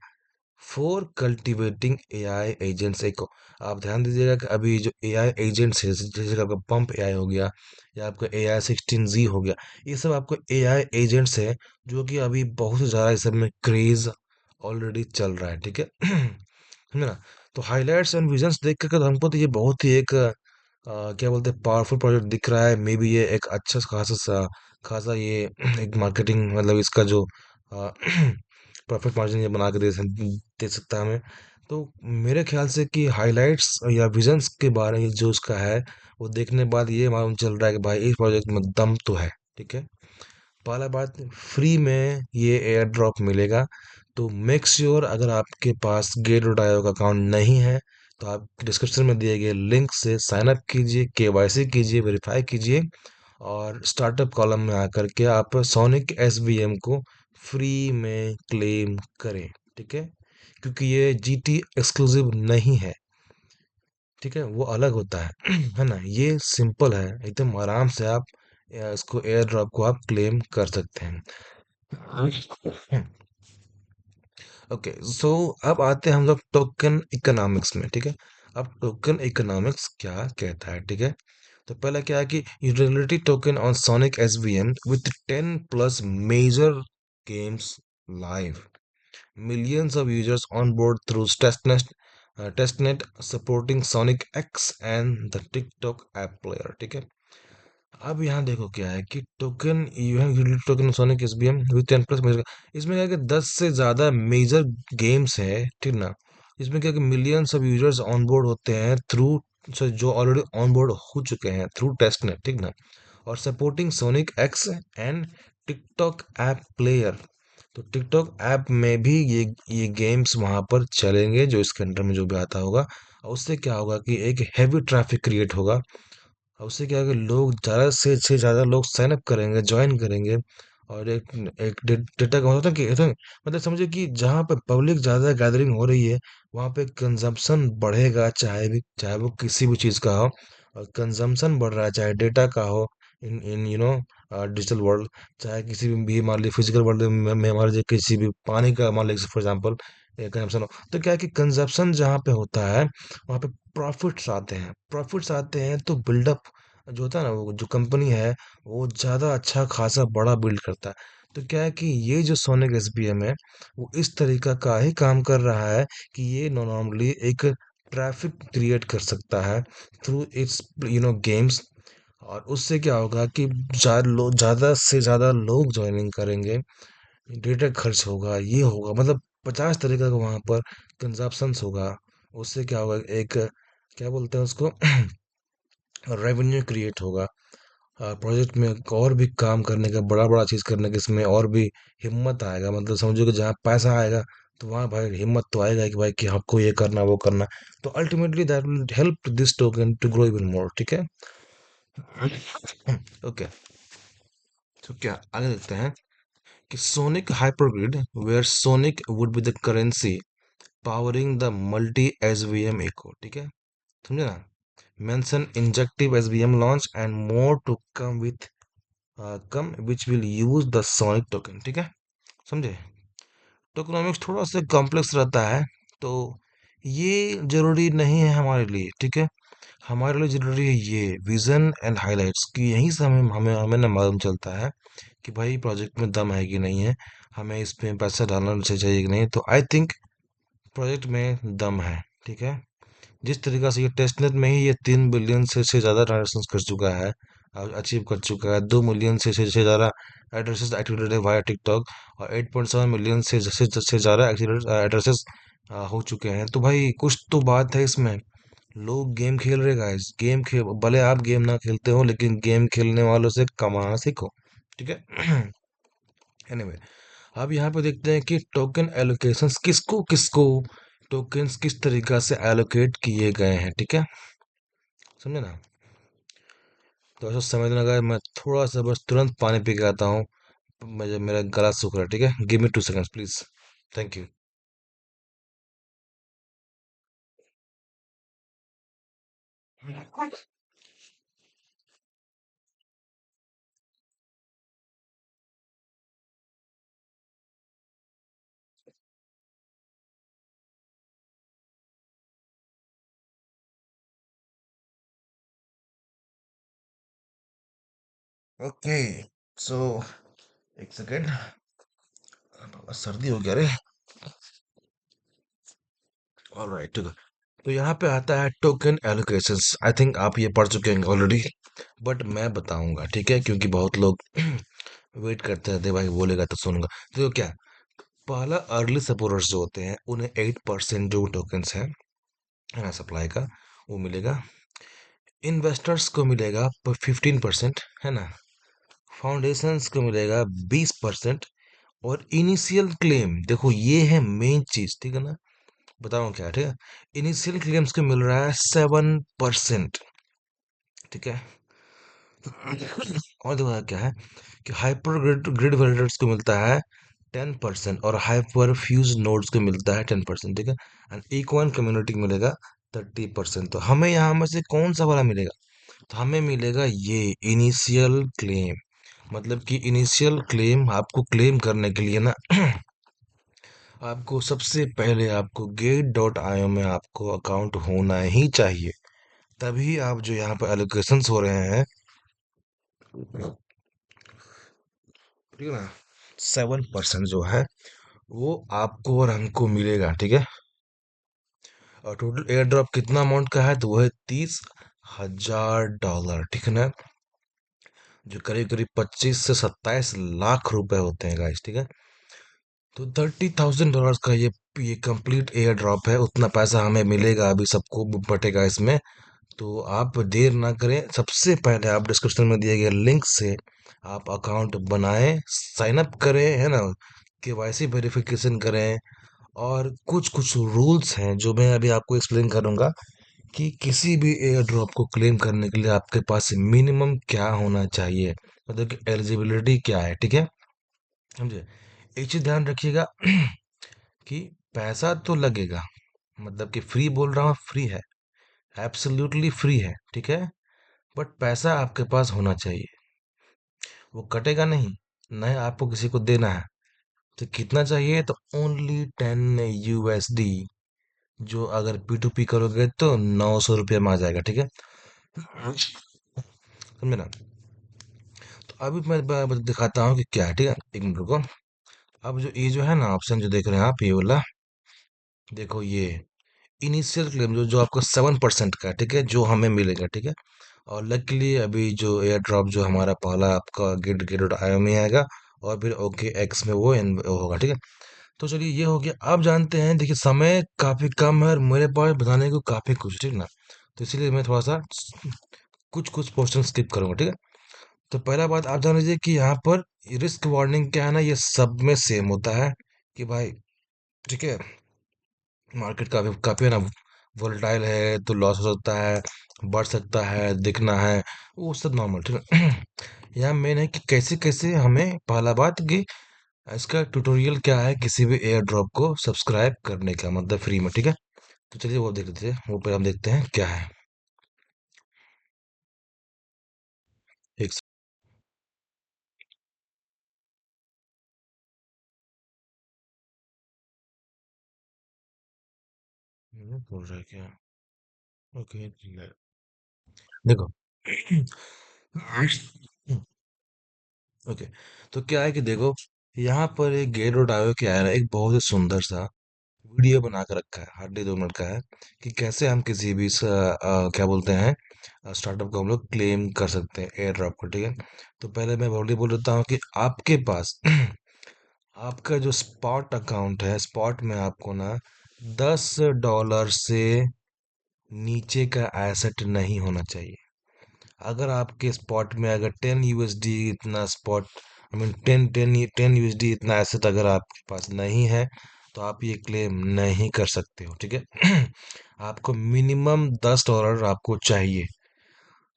S1: for cultivating AI agents. एक आप ध्यान दीजिएगा कि अभी जो एआई एजेंट्स है, जैसे कि आपका पंप एआई हो गया, या आपका AI16Z हो गया, ये सब आपको एआई एजेंट्स है, जो कि अभी बहुत ज़्यादा इस सब में क्रेज ऑलरेडी चल रहा है। ठीक है। है ना, तो हाइलाइट्स एंड विजन्स देख कर तो हमको तो ये बहुत ही एक क्या बोलते हैं, पावरफुल प्रोजेक्ट दिख रहा है। मे बी ये एक अच्छा खासा ये एक मार्केटिंग, मतलब इसका जो प्रॉफिट मार्जिन ये बना के दे सकता है हमें। तो मेरे ख्याल से कि हाइलाइट्स या विजन्स के बारे में जो उसका है, वो देखने के बाद ये मालूम चल रहा है कि भाई इस प्रोजेक्ट में दम तो है। ठीक है, पहला बात, फ्री में ये एयर ड्रॉप मिलेगा, तो मेक श्योर अगर आपके पास गेट.io का अकाउंट नहीं है, तो आप डिस्क्रिप्शन में दिए गए लिंक से साइन अप कीजिए, केवाईसी कीजिए, वेरीफाई कीजिए, और स्टार्टअप कॉलम में आकर के आप सोनिक एसवीएम को फ्री में क्लेम करें। ठीक है, क्योंकि ये जीटी एक्सक्लूसिव नहीं है। ठीक है, वो अलग होता है। है ना, ये सिंपल है, एकदम आराम से आप इसको एयर ड्रॉप को आप क्लेम कर सकते हैं। ओके, सो अब आते हैं हम लोग टोकन इकोनॉमिक्स में। ठीक है, अब टोकन इकोनॉमिक्स क्या कहता है। ठीक है, तो पहला क्या है कि utility token on Sonic SVM with 10 plus major games live, millions of users on board through testnet supporting Sonic X and the TikTok app player। ठीक है, अब यहाँ देखो क्या है कि token you have utility token Sonic SVM with 10 plus major, इसमें क्या है कि 10 से ज्यादा मेजर गेम्स है। ठीक ना, इसमें क्या कि मिलियंस ऑफ यूजर्स ऑनबोर्ड होते हैं थ्रू, जो ऑलरेडी ऑनबोर्ड हो चुके हैं थ्रू टेस्टनेट, ठीक ना। और supporting sonic x and TikTok app player. तो टिकटॉक ऐप में भी ये गेम्स वहां पर चलेंगे, जो इसके अंडर में जो भी आता होगा। और उससे क्या होगा कि एक हैवी ट्रैफिक क्रिएट होगा। और उससे क्या है कि लोग ज़्यादा से ज़्यादा लोग साइन अप करेंगे, ज्वाइन करेंगे। और एक एक डेटा का होता है कि मतलब समझे कि जहाँ पे पब्लिक ज़्यादा गैदरिंग हो रही है, वहाँ पे कंजम्पशन बढ़ेगा, चाहे वो किसी भी चीज़ का हो। और कंजम्पशन बढ़ रहा है, चाहे डेटा का हो, इन इन डिजिटल वर्ल्ड, चाहे किसी भी मान लीजिए फिजिकल वर्ल्ड में मान लीजिए किसी भी पानी का मान लीजिए फॉर एग्जाम्पल कंजम्पशन हो। तो क्या है कि कंजप्शन जहाँ पे होता है, वहाँ पे प्रॉफिट्स आते हैं तो बिल्डअप जो होता है ना, वो जो कंपनी है वो ज़्यादा अच्छा खासा बड़ा बिल्ड करता है। तो क्या है कि ये जो सोनिक एसबीएम है, वो इस तरीका का ही काम कर रहा है कि ये नॉर्मली एक ट्रैफिक क्रिएट कर सकता है थ्रू इट्स गेम्स। और उससे क्या होगा कि ज़्यादा से ज़्यादा लोग ज्वाइनिंग करेंगे, डेटा खर्च होगा, ये होगा, मतलब 50 तरीका का वहाँ पर कंजप्शंस होगा। उससे क्या होगा, एक क्या बोलते हैं उसको रेवेन्यू क्रिएट होगा। प्रोजेक्ट में और भी काम करने का, बड़ा बड़ा चीज़ करने का, इसमें और भी हिम्मत आएगा। मतलब समझो कि जहाँ पैसा आएगा तो वहाँ भाई हिम्मत तो आएगा कि भाई कि आपको ये करना वो करना। तो ultimately that will help this token to grow even more, ठीक है। ओके, तो क्या आगे देखते हैं कि Sonic HyperGrid, where Sonic would be the currency powering the multi SVM eco, ठीक है, समझे ना। Mention Injective SVM launch and more to come with come which will use the Sonic token, ठीक है, समझे। टोकनॉमिक्स थोड़ा सा कॉम्प्लेक्स रहता है, तो ये जरूरी नहीं है हमारे लिए, ठीक है। हमारे लिए जरूरी है ये विजन एंड हाइलाइट्स की, यहीं से हमें हमें हमें ना मालूम चलता है कि भाई प्रोजेक्ट में दम है कि नहीं है, हमें इस पे पैसा डालना चाहिए कि नहीं। तो आई थिंक प्रोजेक्ट में दम है, ठीक है। जिस तरीका से ये टेस्टनेट में ही ये 3 बिलियन से ज़्यादा ट्रांजेक्शन कर चुका है, अचीव कर चुका है, 2 मिलियन से ज़्यादा एड्रेसेस एक्टिवेटेड है वाया टिकटॉक, और 8.7 मिलियन से ज़्यादा एक्टिवेटेड एड्रेसेस हो चुके हैं। तो भाई कुछ तो बात है इसमें। लोग गेम खेल रहे गाइस, गेम खेल, भले आप गेम ना खेलते हो लेकिन गेम खेलने वालों से कमाना सीखो, ठीक है। एनीवे, अब यहाँ पे देखते हैं कि टोकन एलोकेशंस किसको किसको टोकन्स किस तरीका से एलोकेट किए गए हैं, ठीक है, समझे ना। तो ऐसा समझना अगर मैं थोड़ा सा बस तुरंत पानी पी के आता हूँ, मुझे मेरा गला सूख रहा है, ठीक है, give me 2 seconds please. Thank you. Okay, so एक सेकेंड, सर्दी हो गया रे। ऑलराइट, ठीक है। तो यहाँ पे आता है टोकन एलोकेशंस, आई थिंक आप ये पढ़ चुके हैं ऑलरेडी, बट मैं बताऊंगा, ठीक है, क्योंकि बहुत लोग वेट करते रहते हैं, भाई बोलेगा तो सुनूंगा। तो क्या, पहला अर्ली सपोर्टर्स जो होते हैं उन्हें 8% जो टोकन्स है ना सप्लाई का, वो मिलेगा। इन्वेस्टर्स को मिलेगा 15%, है ना। फाउंडेशंस को मिलेगा 20%। और इनिशियल क्लेम, देखो ये है मेन चीज, ठीक है ना, बताऊँ क्या, ठीक है। इनिशियल क्लेम्स को मिल रहा है 7%, ठीक है। और देखो क्या है कि हाइपर ग्रिड ग्रिड वेलिडेटर्स को मिलता है 10%, और हाइपर फ्यूज नोड्स को मिलता है 10%, ठीक है। एंड इक्वन कम्युनिटी को मिलेगा 30%। तो हमें यहाँ में से कौन सा वाला मिलेगा, तो हमें मिलेगा ये इनिशियल क्लेम। मतलब कि इनिशियल क्लेम आपको क्लेम करने के लिए ना आपको सबसे पहले आपको gate.io में आपको अकाउंट होना ही चाहिए। तभी आप जो यहाँ पर एलोकेशंस हो रहे हैं, ठीक है ना, 7% जो है वो आपको और हमको मिलेगा, ठीक है। और टोटल एयर ड्रॉप कितना अमाउंट का है, तो वो है $30,000, ठीक है ना, जो करीब करीब 25 से 27 लाख रुपए होते हैं गाइस, ठीक है। तो $30,000 का ये ये कंप्लीट एयर ड्रॉप है, उतना पैसा हमें मिलेगा, अभी सबको बटेगा इसमें। तो आप देर ना करें, सबसे पहले आप डिस्क्रिप्शन में दिए गए लिंक से आप अकाउंट बनाएं, साइन अप करें, है ना, केवाईसी वेरिफिकेशन करें। और कुछ कुछ रूल्स हैं जो मैं अभी आपको एक्सप्लेन करूंगा कि किसी भी एयर ड्रॉप को क्लेम करने के लिए आपके पास मिनिमम क्या होना चाहिए, मतलब कि एलिजिबिलिटी क्या है, ठीक है, समझे। एक चीज ध्यान रखिएगा कि पैसा तो लगेगा, मतलब कि फ्री बोल रहा हूँ, फ्री है, एब्सोल्युटली फ्री है, ठीक है, बट पैसा आपके पास होना चाहिए, वो कटेगा नहीं, न आपको किसी को देना है। तो कितना चाहिए, तो ओनली 10 USD, जो अगर P2P करोगे तो 900 रुपये में आ जाएगा, ठीक है, समझे ना। तो अभी मैं दिखाता हूँ कि क्या है, ठीक है, एक मिनट रुको। अब जो ये जो है ना ऑप्शन जो देख रहे हैं आप, ये वाला देखो, ये इनिशियल क्लेम जो जो आपका 7% का है, ठीक है, जो हमें मिलेगा, ठीक है। और लकीली अभी जो एयर ड्रॉप जो हमारा पहला आपका गेट.io में आएगा, और फिर ओके एक्स में वो होगा, ठीक है। तो चलिए ये हो गया। अब जानते हैं, देखिए समय काफी कम है और मेरे पास बताने को काफी कुछ, ठीक ना, तो इसीलिए मैं थोड़ा सा कुछ कुछ पोर्शन स्किप करूंगा, ठीक है। तो पहला बात आप जान लीजिए कि यहाँ पर रिस्क वार्निंग क्या है ना, ये सब में सेम होता है कि भाई, ठीक है, मार्केट काफी काफी है ना वोलेटाइल है, तो लॉस हो सकता है, बढ़ सकता है, दिखना है, वो सब नॉर्मल, ठीक है। यहाँ मेन है कि कैसे कैसे हमें, पहला बात कि इसका ट्यूटोरियल क्या है किसी भी एयर ड्रॉप को सब्सक्राइब करने का, मतलब फ्री में, ठीक है। तो चलिए वो देख लेते हैं, वो पर हम देखते हैं क्या है। एक सेकंड बोल रहा है क्या, ओके, देखो, ओके, तो क्या है कि देखो, यहाँ पर एक गेट रोड आयो क्या है ना, एक बहुत ही सुंदर सा वीडियो बना कर रखा है, हार्डली 2 मिनट का है, कि कैसे हम किसी भी क्या बोलते हैं, स्टार्टअप को हम लोग क्लेम कर सकते हैं एयर ड्रॉप को, ठीक है। तो पहले मैं बोल देता हूँ कि आपके पास आपका जो स्पॉट अकाउंट है, स्पॉट में आपको ना $10 से नीचे का एसेट नहीं होना चाहिए। अगर आपके स्पॉट में अगर 10 USD इतना स्पॉट, आई मीन 10 USD इतना एसेट अगर आपके पास नहीं है, तो आप ये क्लेम नहीं कर सकते हो, ठीक है। आपको मिनिमम $10 आपको चाहिए।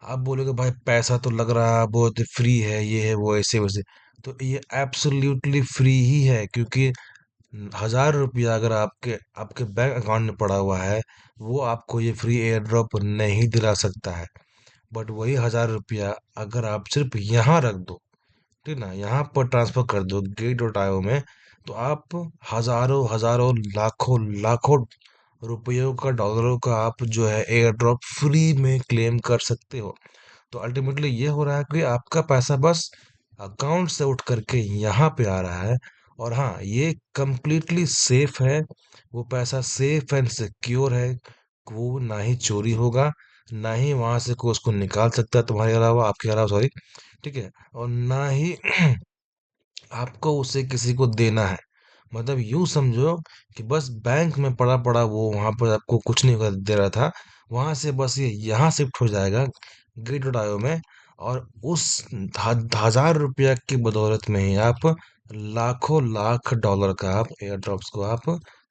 S1: आप बोलोगे भाई पैसा तो लग रहा है बहुत फ्री है, ये है वो, ऐसे वैसे, तो ये एब्सोल्युटली फ्री ही है, क्योंकि 1000 रुपया अगर आपके आपके बैंक अकाउंट में पड़ा हुआ है, वो आपको ये फ्री एयर ड्रॉप नहीं दिला सकता है। बट वही 1000 रुपया अगर आप सिर्फ यहाँ रख दो, ठीक ना, यहाँ पर ट्रांसफर कर दो गेट.io में, तो आप हजारों हजारों लाखों लाखों रुपयों का, डॉलरों का आप जो है एयर ड्रॉप फ्री में क्लेम कर सकते हो। तो अल्टीमेटली ये हो रहा है कि आपका पैसा बस अकाउंट से उठ करके यहाँ पे आ रहा है। और हाँ, ये कंप्लीटली सेफ है, वो पैसा सेफ एंड सिक्योर है, वो ना ही चोरी होगा, ना ही वहां से कोई उसको निकाल सकता है तुम्हारे अलावा, आपके अलावा, सॉरी, ठीक है, और ना ही आपको उसे किसी को देना है। मतलब यूं समझो कि बस बैंक में पड़ा पड़ा वो वहां पर आपको कुछ नहीं दे रहा था, वहां से बस ये यहाँ शिफ्ट हो जाएगा गेट.io में, और उस 1000 रुपया की बदौलत में ही आप लाखों लाख डॉलर का आप एयर ड्रॉप्स को आप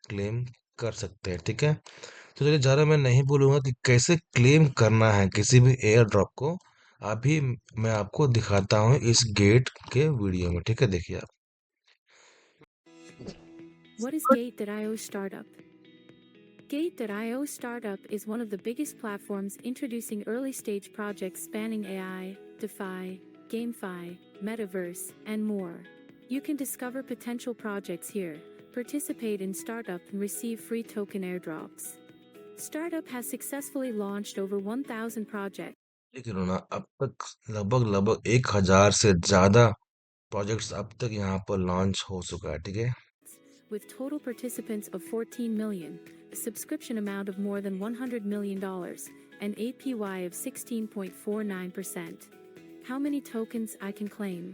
S1: क्लेम कर सकते हैं, ठीक है। तो चलिए ज़्यादा मैं नहीं बोलूँगा कि कैसे क्लेम करना है किसी भी एयर ड्रॉप को, अभी मैं आपको दिखाता हूँ इस गेट के वीडियो में, ठीक है, देखिए आप।
S2: What is Gate.io Startup? Gate.io Startup is one of the biggest platforms introducing early stage projects spanning AI, DeFi, GameFi, Metaverse, and more. You can discover potential projects here, participate in startup, and receive free token airdrops. Startup has successfully launched over 1,000 projects.
S1: देख रहे हो ना, अब तक लगभग लगभग 1000 से ज्यादा प्रोजेक्ट्स अब तक यहाँ पर लॉन्च हो चुका है, ठीक है।
S2: With total participants of 14 million, a subscription amount of more than $100 million, and APY of 16.49%. How many tokens I can claim?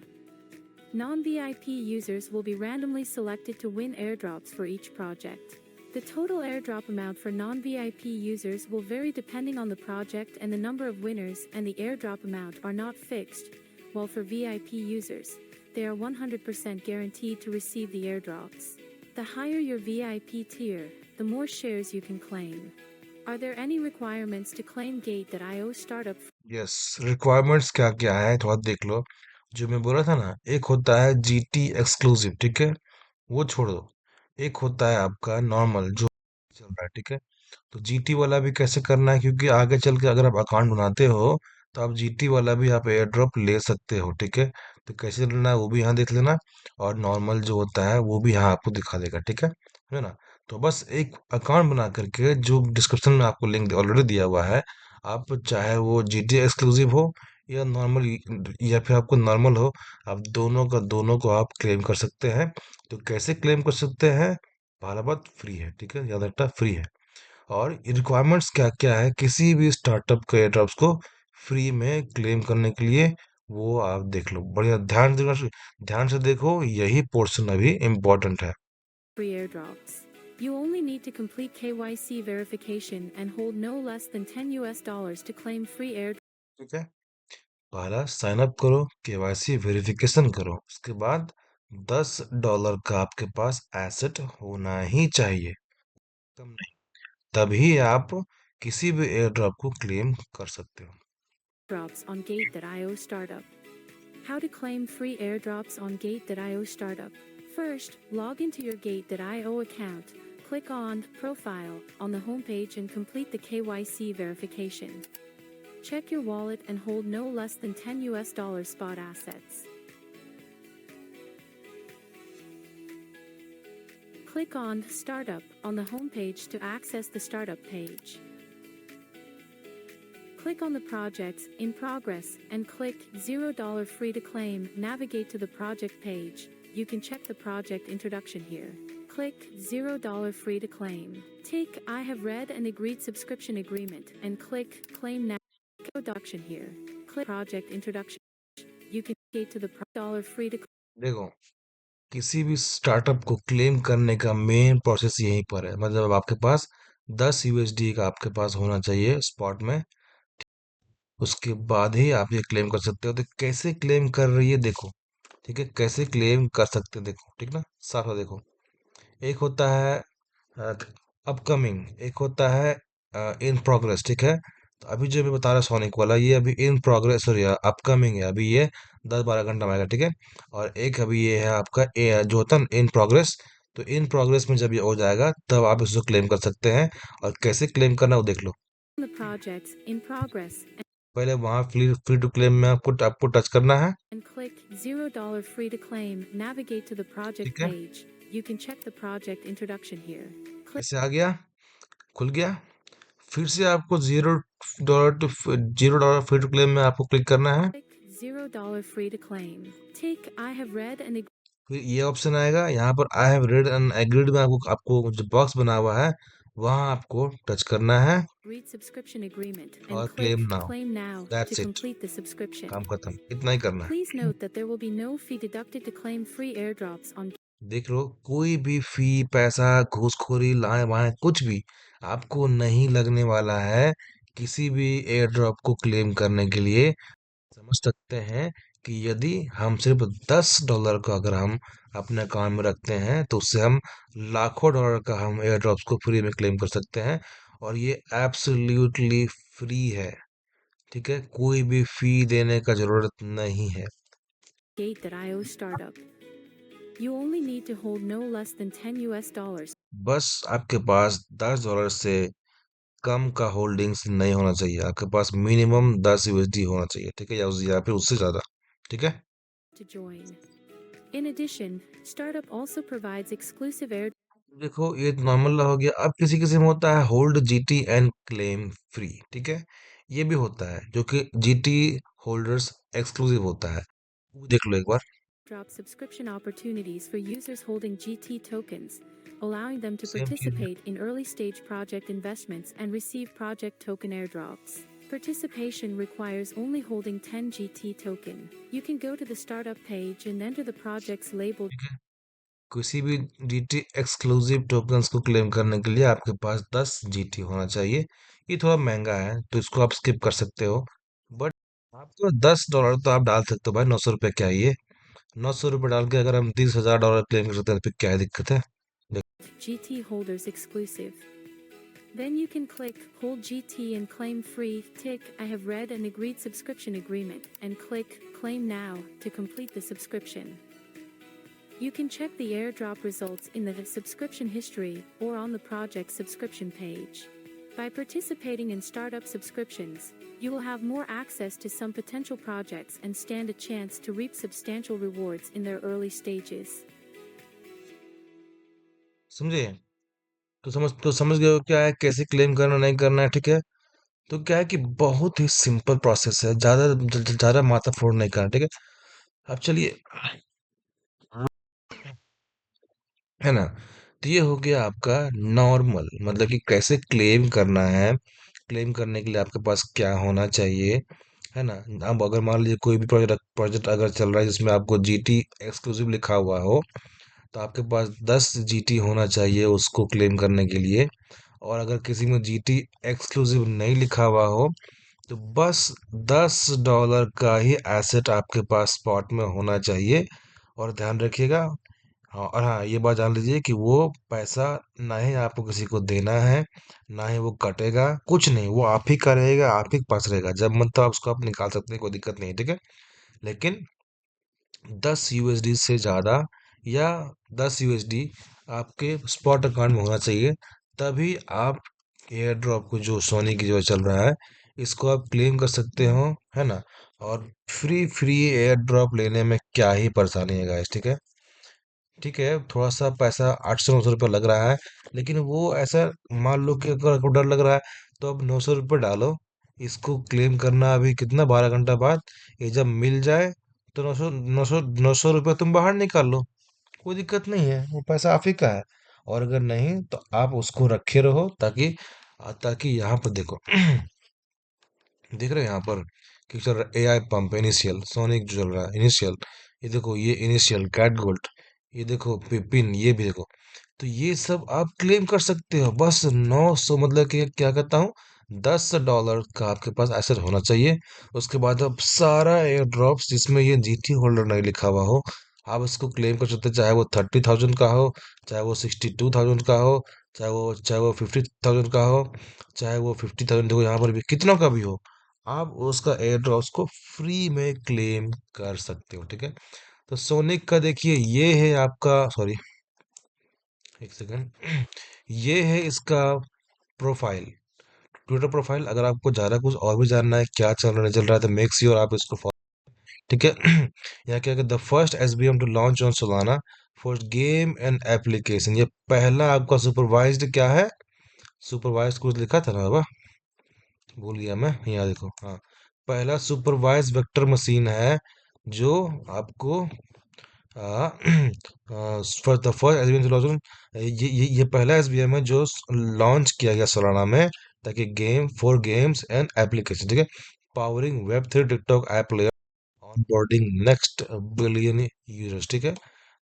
S2: Non-VIP users will be randomly selected to win airdrops for each project. The total airdrop amount for non-VIP users will vary depending on the project and the number of winners, and the airdrop amount are not fixed, while for VIP users, they are 100% guaranteed to receive the airdrops. The higher your VIP tier, the more shares you can claim. Are there any requirements to claim Gate.io startup?
S1: Yes, requirements क्या क्या है थोड़ा देख लो। जो मैं बोला था ना, एक होता है जीटी एक्सक्लूसिव, ठीक है, वो छोड़ दो। एक होता है आपका नॉर्मल जो चल रहा है, ठीक है। तो जीटी वाला भी कैसे करना है, क्योंकि आगे चल के अगर आप अकाउंट बनाते हो तो आप जीटी वाला भी आप एयर ड्रॉप ले सकते हो, ठीक है। तो कैसे लेना है वो भी यहाँ देख लेना, और नॉर्मल जो होता है वो भी यहाँ आपको दिखा देगा, ठीक है ना। तो बस एक अकाउंट बना करके, जो डिस्क्रिप्शन में आपको लिंक ऑलरेडी दिया हुआ है, आप चाहे वो जीटी एक्सक्लूसिव हो या नॉर्मल, या फिर आपको नॉर्मल हो, आप दोनों का दोनों को आप क्लेम कर सकते हैं। तो कैसे क्लेम कर सकते हैं, पहला बात फ्री है, ठीक है, याद रखना फ्री है। और रिक्वायरमेंट्स क्या क्या है किसी भी स्टार्टअप के एयरड्रॉप्स को फ्री में क्लेम करने के लिए, वो आप देख लो, बढ़िया ध्यान से देखो, यही पोर्शन अभी इम्पोर्टेंट है।
S2: Free airdrops. You only need to complete KYC verification and hold no less than $10 to claim free airdrops.
S1: ठीक है, पहला साइन अप करो, केवाईसी वेरिफिकेशन करो, उसके बाद $10 का आपके पास एसेट होना ही चाहिए, कम नहीं, तभी आप किसी भी एयर ड्रॉप को क्लेम कर सकते हो।
S2: Drops on Gate.io startup. How to claim free airdrops on Gate.io startup. First, log into your Gate.io account. Click on Profile on the homepage and complete the KYC verification. Check your wallet and hold no less than $10 spot assets. Click on Startup on the homepage to access the startup page. Click on the projects in progress and click $0 free to claim. Navigate to the project page. You can check the project introduction here. Click $0 free to claim. Take I have read and agreed subscription agreement and click claim now. Introduction here. Click project introduction. You can get to the $1 free to
S1: देखो, किसी भी startup को claim करने का main process यहीं पर है, मतलब आपके पास 10 यूएसडी का आपके पास होना चाहिए स्पॉट में, उसके बाद ही आप ये क्लेम कर सकते हो। तो कैसे क्लेम कर रही है देखो, ठीक है, कैसे क्लेम कर सकते हैं देखो, ठीक ना, साफ है देखो। एक होता है अपकमिंग, एक होता है इन प्रोग्रेस, ठीक है। तो अभी जो मैं बता रहा सोनिक वाला, ये अभी इन प्रोग्रेस, सॉरी अपकमिंग है, अभी ये 10-12 घंटा में आएगा, ठीक है। और एक अभी ये है आपका जो होता है इन प्रोग्रेस। तो इन प्रोग्रेस में जब ये हो जाएगा तब आप इसको क्लेम कर सकते हैं, और कैसे क्लेम करना है वो देख लो।
S2: the projects in progress
S1: पहले वहाँ फ्री फ्री टू क्लेम में आपको टच करना है,
S2: and click $0 free to claim. Navigate to the project
S1: ठीक है।
S2: page. You can check the project introduction here. Click
S1: ऐसे आ गया, खुल गया। फिर से आपको $0 फ्री टू क्लेम में आपको क्लिक करना है।
S2: $0 free to claim. Take I have read and
S1: फिर ये ऑप्शन आएगा, यहाँ पर I have read and agreed में आपको आपको जो बॉक्स बना हुआ है वहाँ आपको टच करना है,
S2: agreed subscription agreement
S1: और
S2: and
S1: claim
S2: click
S1: now,
S2: claim now to
S1: that's it,
S2: complete the subscription.
S1: काम खत्म, इतना ही करना
S2: Please
S1: है।
S2: note that there will be no fee deducted to claim free airdrops on
S1: देख लो, कोई भी फी, पैसा, घूसखोरी, लाए वाए कुछ भी आपको नहीं लगने वाला है किसी भी एयर ड्रॉप को क्लेम करने के लिए। समझ सकते हैं कि यदि हम सिर्फ $10 का अगर हम अपने अकाउंट में रखते हैं तो उससे हम लाखों डॉलर का हम एयर ड्रॉप्स को फ्री में क्लेम कर सकते हैं, और ये एब्सोल्युटली फ्री है, ठीक है, कोई भी फी देने का जरूरत नहीं है।
S2: Gate.io startup. You only need to hold no less than $10.
S1: बस आपके पास $10 से कम का होल्डिंग्स नहीं होना चाहिए, आपके पास मिनिमम 10 यूएसडी होना चाहिए, ठीक है, या फिर उससे ज्यादा, ठीक है।
S2: To join. In addition, startup also provides exclusive air
S1: देखो, ये नॉर्मल हो गया। अब किसी किसी में होता है hold GT and claim free, ठीक है, ये भी होता है जो कि जीटी होल्डर्स एक्सक्लूसिव होता है, वो देख लो एक बार।
S2: drop subscription opportunities for users holding GT tokens, allowing them to
S1: same चीज है,
S2: participate in early stage project investments and receive project token airdrops. Participation requires only holding 10 GT token. You can go to the startup page and enter the projects labeled
S1: ठीक है, किसी भी GT exclusive tokens को claim करने के लिए आपके पास 10 GT होना चाहिए। ये थोड़ा महंगा है तो इसको आप स्किप कर सकते हो, बट आपको $10 तो आप डाल सकते हो भाई। 900 रुपये क्या है ये? 900 रुपये डाल के अगर हम $30,000 क्लेम कर सकते हैं तो फिर क्या है दिक्कत है?
S2: GT holders exclusive. Then you can click Hold GT and claim free. Tick I have read and agreed subscription agreement and click Claim Now to complete the subscription. You can check the airdrop results in the subscription history or on the project subscription page. By participating in startup subscriptions, you will have more access to some potential projects and stand a chance to reap substantial rewards in their early stages.
S1: समझे? तो समझ गए हो क्या है, कैसे claim करना नहीं करना है, ठीक है? तो क्या है कि बहुत ही सिंपल प्रोसेस है, ज्यादा माथा फोड़ नहीं करना, ठीक है? अब चलिए, है ना? तो ये हो गया आपका नॉर्मल, मतलब कि कैसे क्लेम करना है। क्लेम करने के लिए आपके पास क्या होना चाहिए, है ना? अब अगर मान लीजिए कोई भी प्रोजेक्ट प्रोजेक्ट अगर चल रहा है जिसमें आपको जीटी एक्सक्लूसिव लिखा हुआ हो, तो आपके पास 10 जीटी होना चाहिए उसको क्लेम करने के लिए। और अगर किसी में जीटी एक्सक्लूसिव नहीं लिखा हुआ हो, तो बस $10 का ही एसेट आपके पास स्पॉट में होना चाहिए। और ध्यान रखिएगा, हाँ, और हाँ, ये बात जान लीजिए कि वो पैसा ना ही आपको किसी को देना है, ना ही वो कटेगा, कुछ नहीं, वो आप ही का रहेगा, आप ही के पास रहेगा। जब मन तो आप उसको आप निकाल सकते हैं, कोई दिक्कत नहीं है, ठीक है? लेकिन 10 USD से ज़्यादा, या 10 USD आपके स्पॉट अकाउंट में होना चाहिए, तभी आप एयर ड्रॉप को, जो सोनी की जो चल रहा है, इसको आप क्लेम कर सकते हो, है ना? और फ्री फ्री एयर ड्रॉप लेने में क्या ही परेशानी है गाइस, ठीक है? ठीक है, थोड़ा सा पैसा 800-900 रुपये लग रहा है, लेकिन वो ऐसा, मान लो कि अगर आपको डर लग रहा है, तो अब 900 रुपये डालो। इसको क्लेम करना अभी कितना, 12 घंटा बाद, ये जब मिल जाए तो 900 रुपये तुम बाहर निकाल लो, कोई दिक्कत नहीं है, वो पैसा आप ही का है। और अगर नहीं तो आप उसको रखे रहो, ताकि ताकि यहाँ पर देखो, देख रहे हैं यहाँ पर कि चल रहा है एआई पंप इनिशियल, सोनिक जो चल रहा है इनिशियल, ये देखो, ये इनिशियल कैट गोल्ड, ये देखो पिपिन, ये भी देखो। तो ये सब आप क्लेम कर सकते हो, बस 900, मतलब कि क्या कहता हूँ, $10 का आपके पास एसेट होना चाहिए। उसके बाद अब सारा एयर ड्रॉप्स जिसमें ये जीटी होल्डर नहीं लिखा हुआ हो, आप इसको क्लेम कर सकते हैं, चाहे वो 30,000 का हो, चाहे वो 62,000 का हो, चाहे वो 50,000 का हो, चाहे वो 50,000, देखो यहाँ पर भी कितना का भी हो, आप उसका एयर ड्रॉप्स को फ्री में क्लेम कर सकते हो, ठीक है? तो सोनिक का देखिए, ये है आपका, सॉरी, एक सेकंड, ये है इसका प्रोफाइल, ट्विटर प्रोफाइल। अगर आपको ज़्यादा कुछ और भी जानना है, क्या चल रहा है नहीं चल रहा है, तो मेक श्योर आप इसको फॉलो, ठीक है? यहाँ क्या, the first SVM to launch on Solana for game and application, ये पहला आपका सुपरवाइज्ड क्या है, सुपरवाइज्ड कुछ लिखा था ना बाबा, भूल गया मैं, यहाँ देखो, हाँ, पहला सुपरवाइज वेक्टर मशीन है जो आपको for the first SBM launch, ये पहला एसबीएम है जो लॉन्च किया गया सोलाना में, ताकि game for games and application, ठीक है? Powering web 3 TikTok app, onboarding next billion users, ठीक है?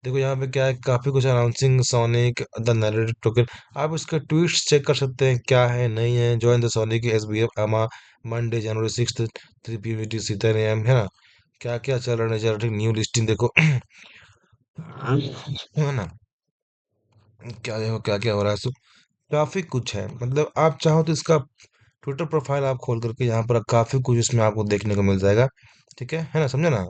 S1: देखो यहाँ पे क्या है, काफी कुछ announcing sonic the narrative token, आप इसके ट्वीट्स चेक कर सकते हैं क्या है नहीं है। ज्वाइन द सोनिक एसबीएफ अमा Monday January 6 3 PM UTC 10 AM, है ना? क्या क्या चल रहा है नहीं चल रहा, ठीक, न्यू लिस्टिंग देखो, है ना? क्या देखो क्या क्या हो रहा है, सो काफी कुछ है, मतलब आप चाहो तो इसका ट्विटर प्रोफाइल आप खोल करके यहाँ पर काफी कुछ इसमें आपको देखने को मिल जाएगा, ठीक है ना? समझे ना?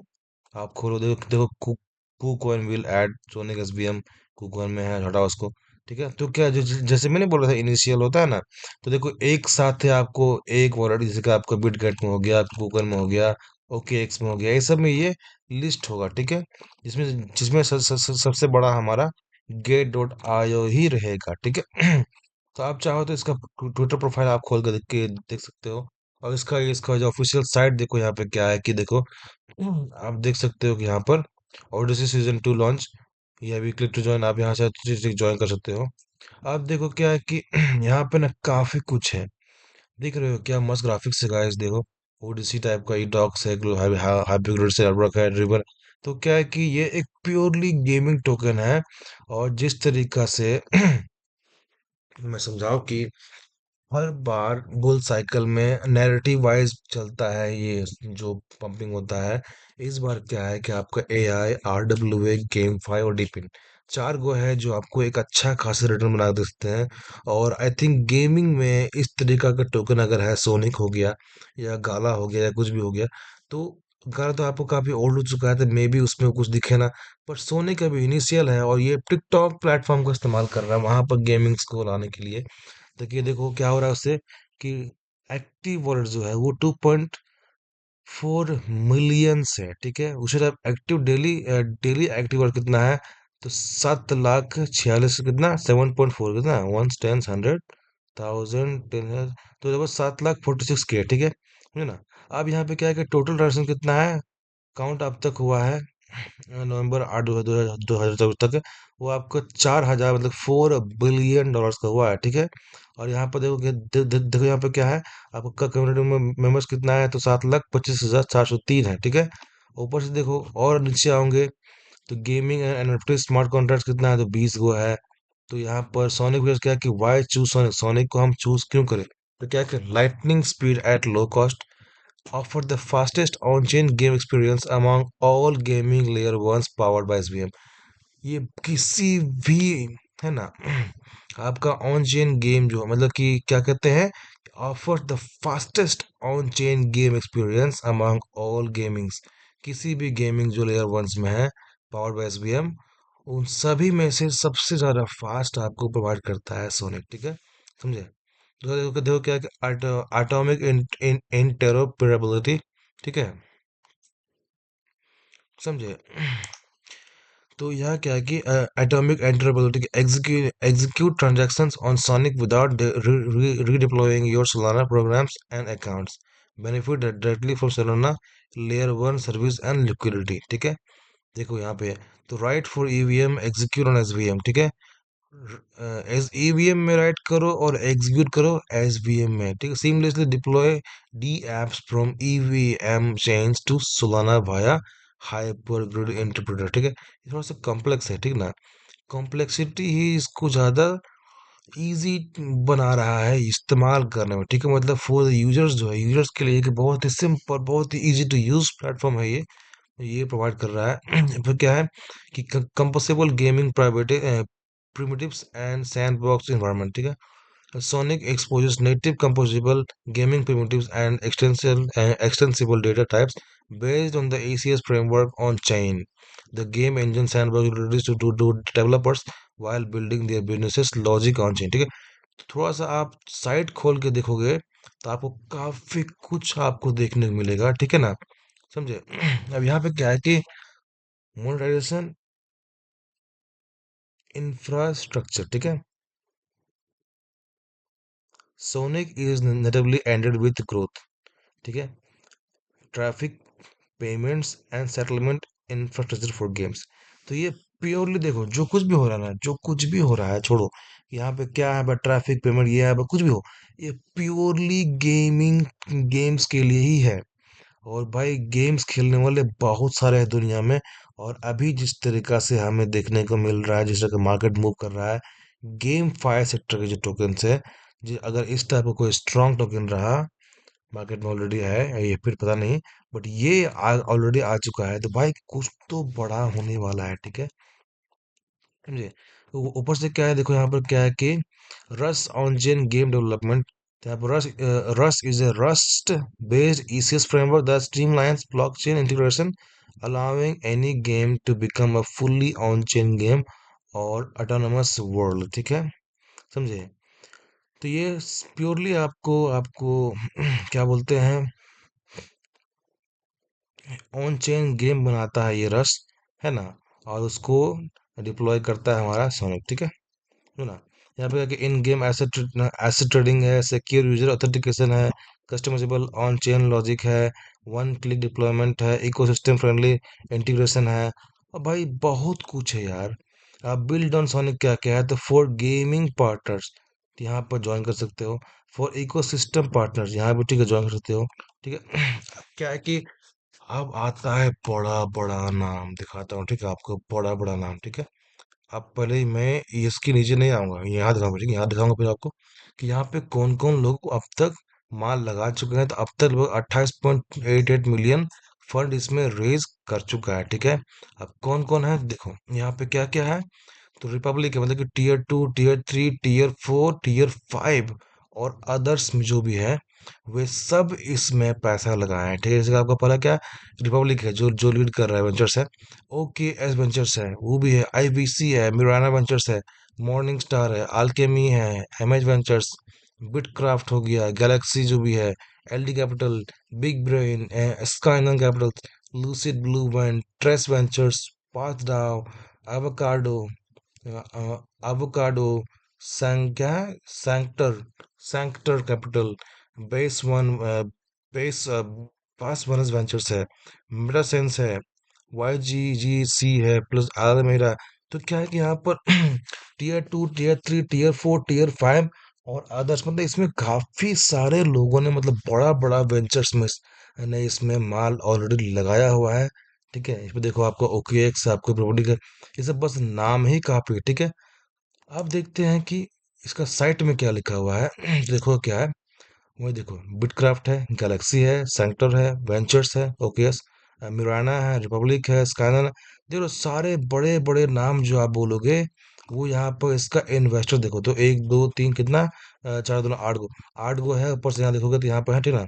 S1: आप खोलो, देखो देखो, KuCoin will add sonic SBM, KuCoin में है, हटाओ उसको, ठीक है? तो क्या, जैसे मैंने बोला था इनिशियल होता है ना, तो देखो एक साथ है आपको एक वॉलेट, जैसे कि आपका बिटगेट में हो गया, कूकॉइन में हो गया, ओके एक्स में हो गया, ये सब में ये लिस्ट होगा, ठीक है? जिसमें जिसमें सबसे बड़ा हमारा गेट.io ही रहेगा, ठीक है? तो आप चाहो तो इसका ट्विटर प्रोफाइल आप खोल कर देख सकते हो। और इसका इसका जो ऑफिशियल साइट देखो, यहाँ पे क्या है कि देखो, आप देख सकते हो कि यहाँ पर ओडिसी सीजन 2 लॉन्च, ये अभी क्लिक टू ज्वाइन, आप यहाँ से ज्वाइन कर सकते हो। आप देखो क्या है कि यहाँ पे ना काफी कुछ है, देख रहे हो क्या मस्त ग्राफिक्स है गाइस, देखो ओडिसी टाइप का, ई डॉक्स है, हाइब्रिड से अर्बक है, रिवर, तो क्या है कि ये एक प्योरली गेमिंग टोकन है। और जिस तरीका से मैं समझाऊं कि हर बार बुल साइकिल में नैरेटिव वाइज चलता है ये जो पंपिंग होता है। इस बार क्या है कि आपका A I R W A game fi और डीपिन चार गो है जो आपको एक अच्छा खासा रिटर्न बना देते हैं। और आई थिंक गेमिंग में इस तरीका का टोकन अगर है, सोनिक हो गया या गाला हो गया या कुछ भी हो गया, तो गाला तो आपको काफी ओल्ड हो चुका है तो मे बी उसमें कुछ दिखे ना। पर सोनिक अभी इनिशियल है और ये टिकटॉक प्लेटफॉर्म का इस्तेमाल कर रहा है वहां पर गेमिंग्स को लाने के लिए। देखिए देखो क्या हो रहा है उससे कि एक्टिव वर्ड जो है वो 2.4 मिलियन है, ठीक है। उसे अब active daily daily active word कितना है, तो 7,46,000 कितना 7.4 कितना 1 10 100 1000 तो लगभग 7,46,000 ठीक है, समझे ना। अब यहाँ पे क्या है कि टोटल ट्रांजेक्शन कितना है, काउंट अब तक हुआ है नवंबर 8 2024 तक, वो आपका 4,000 मतलब $4 बिलियन का हुआ है, ठीक है। और यहाँ पर देखो देखो यहाँ पे क्या है, आपका कम्युनिटी में मेंबर्स कितना है, तो 7,25,403 है, ठीक है। ऊपर से देखो और नीचे आओगे तो gaming and NFT smart contracts कितना है, तो 20 गो है। तो यहाँ पर सोनिक वेज क्या है कि वाई चूज सोनिक, सोनिक को हम चूज क्यों करें, तो क्या है कि lightning speed at low cost, offer the fastest on-chain game experience among all gaming layer ones powered by SVM। ये किसी भी, है ना, आपका ऑन चेन गेम जो मतलब कि क्या कहते हैं, offer the fastest on chain game experience among all gamings, किसी भी गेमिंग जो लेयर वंस में है पावर्ड बाय एसवीएम, उन सभी में से सबसे ज्यादा फास्ट आपको प्रोवाइड करता है सोनिक, ठीक है, समझे। देखो क्या है, एटॉमिक इंटरऑपरेबिलिटी, ठीक है, समझे। तो यह क्या है कि atomic interoperability execute transactions on Sonic without redeploying your Solana programs and accounts, benefit directly from Solana layer one service and liquidity, ठीक है। देखो यहाँ पे तो write for EVM execute on SVM, ठीक है। एस ईवीएम में राइट करो और एग्जीक्यूट करो एसवीएम में, ठीक है। Seamlessly deploy D apps from EVM chains to Solana via hyper grid interpreter, ठीक है। ये थोड़ा सा कॉम्प्लेक्स है, ठीक ना। कॉम्प्लेक्सिटी ही इसको ज्यादा इजी बना रहा है इस्तेमाल करने में, ठीक है। मतलब फॉर यूजर्स जो है, यूजर्स के लिए एक बहुत ही सिंपल बहुत ही इजी टू यूज प्लेटफॉर्म है ये प्रोवाइड कर रहा है। फिर क्या है कि composable gaming private primitives and sandbox environment, ठीक है। Sonic exposes native composable gaming primitives and extensible data types based on the ACS framework on chain. The game engine sandbox utilities to developers while building their businesses logic on chain, ठीक है। तो थोड़ा सा आप site खोल के देखोगे तो आपको काफी कुछ आपको देखने को मिलेगा, ठीक है ना, समझे। अब यहाँ पे क्या है कि मोनेटाइजेशन इंफ्रास्ट्रक्चर, ठीक है। Sonic is natively ended with growth, ठीक है, traffic payments and settlement infrastructure for games. तो ये प्योरली देखो जो कुछ भी हो रहा है ना, जो कुछ भी हो रहा है छोड़ो, यहाँ पे क्या है, ट्रैफिक पेमेंट ये है, कुछ भी हो, ये प्योरली गेमिंग गेम्स के लिए ही है। और भाई गेम्स खेलने वाले बहुत सारे हैं दुनिया में। और अभी जिस तरीका से हमें देखने को मिल रहा है, जिस तरह का मार्केट मूव कर रहा है, गेम फायर सेक्टर के जो टोकन्स है, जी अगर इस टाइप का कोई स्ट्रॉन्ग टोकन रहा मार्केट में ऑलरेडी है या ये फिर पता नहीं, बट ये ऑलरेडी आ चुका है, तो भाई कुछ तो बड़ा होने वाला है, ठीक है, समझे। तो ऊपर से क्या है, देखो यहाँ पर क्या है कि रस ऑन चेन गेम डेवलपमेंट, तो यहाँ पर रस is a rust based ECS framework that streamlines blockchain integration, allowing any game to become a fully on-chain game और autonomous world, ठीक है, समझे। तो ये प्योरली आपको आपको क्या बोलते हैं, ऑन चेन गेम बनाता है ये रस, है ना। और उसको डिप्लॉय करता है हमारा सोनिक, ठीक है, ना। यहाँ पे कि इन गेम एसेट एसेट ट्रेडिंग है, सिक्योर यूजर ऑथेंटिकेशन है, कस्टमाइजेबल ऑन चेन लॉजिक है, वन क्लिक डिप्लॉयमेंट है, इकोसिस्टम फ्रेंडली इंटीग्रेशन है, और भाई बहुत कुछ है यार। आप बिल्ड ऑन सोनिक क्या क्या है, तो फॉर गेमिंग पार्टनर्स यहाँ पर ज्वाइन कर सकते हो, फॉर इकोसिस्टम पार्टनर्स यहाँ पर ठीक है ज्वाइन कर सकते हो, ठीक है। क्या है कि अब आता है बड़ा बड़ा नाम, दिखाता हूँ ठीक है आपको, बड़ा बड़ा नाम ठीक है। अब पहले ही मैं इसके नीचे नहीं आऊंगा, यहाँ दिखाऊंगा ठीक है, यहाँ दिखाऊंगा फिर आपको कि यहाँ पे कौन कौन लोग अब तक माल लगा चुके हैं। तो अब तक लोग 28.88 मिलियन फंड इसमें रेज कर चुका है ठीक है। अब कौन कौन है देखो यहाँ पे क्या क्या है। तो रिपब्लिक है, मतलब कि टीयर 2, टीयर 3, टीयर 4, टीयर 5 और अदर्स में जो भी है वे सब इसमें पैसा लगाए हैं ठीक है। जैसे कि आपका पहला क्या, रिपब्लिक है जो जो लीड कर रहा है, वेंचर्स है। ओके एस वेंचर्स है, वो भी है। आईवीसी है, मिराना वेंचर्स है, मॉर्निंग स्टार है, अल्केमी है, एमएच वेंचर्स, बिटक्राफ्ट हो गया, गैलेक्सी जो भी है, एलडी कैपिटल, बिग ब्रेन, स्काइनन Capital, Lucid Blue Band, Trace Ventures, PathDAO, Avocado, avocado, क्या है, Sanctor Capital, Base One, Base Pass One Ventures है, मेटासेंस है, YGGC है, प्लस आलमेरा। तो क्या है कि यहाँ पर टीयर 2, टीयर 3, टीयर 4, टीयर 5 और अदर्स, मतलब इसमें काफी सारे लोगों ने, मतलब बड़ा बड़ा वेंचर्स में ने इसमें माल ऑलरेडी लगाया हुआ है ठीक है। इसमें देखो आपको OKX, आपको प्रोपर्टी का, ये सब बस नाम ही काफी है ठीक है। अब देखते हैं कि इसका साइट में क्या लिखा हुआ है। देखो क्या है, वही देखो, बिटक्राफ्ट है, गैलेक्सी है, सेंटर है, वेंचर्स है, ओकेएस, मिराना है, रिपब्लिक है, स्काइनर है। देखो सारे बड़े बड़े नाम जो आप बोलोगे वो यहाँ पर इसका इन्वेस्टर देखो तो एक दो तीन कितना, चार दोनों आठ गो, आठ गो है। ऊपर से यहाँ देखोगे तो यहाँ पे है ठीक ना,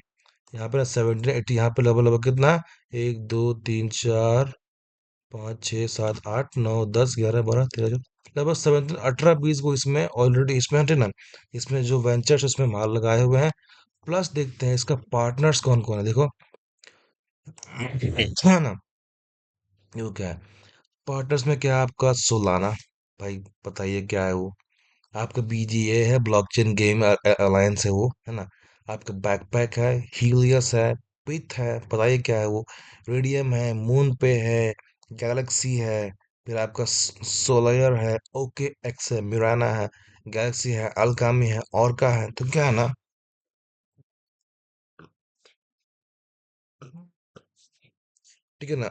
S1: यहाँ पे ना 17 80, यहाँ पे लगभग लगभग कितना, 1 2 3 4 5 6 7 8 9 10 11 12 13 लगभग 17 18 20 को इसमें ऑलरेडी इसमें है ना। इसमें जो वेंचर्स इसमें माल लगाए हुए हैं। प्लस देखते हैं इसका पार्टनर्स कौन कौन है देखो, है ना। वो क्या है, पार्टनर्स में क्या है आपका, सोलाना, भाई बताइए क्या है वो। आपका BGA है, ब्लॉकचेन गेम अलायंस है वो, है ना। आपका बैकपैक है, हीलियस है, पिथ है, बताइए क्या है वो। रेडियम है, मून पे है, गैलेक्सी है, फिर आपका सोलायर है, ओके एक्स है, मिराना है, गैलेक्सी है, अल्कामी है, ऑर्का है। तो क्या है ना, ठीक है ना।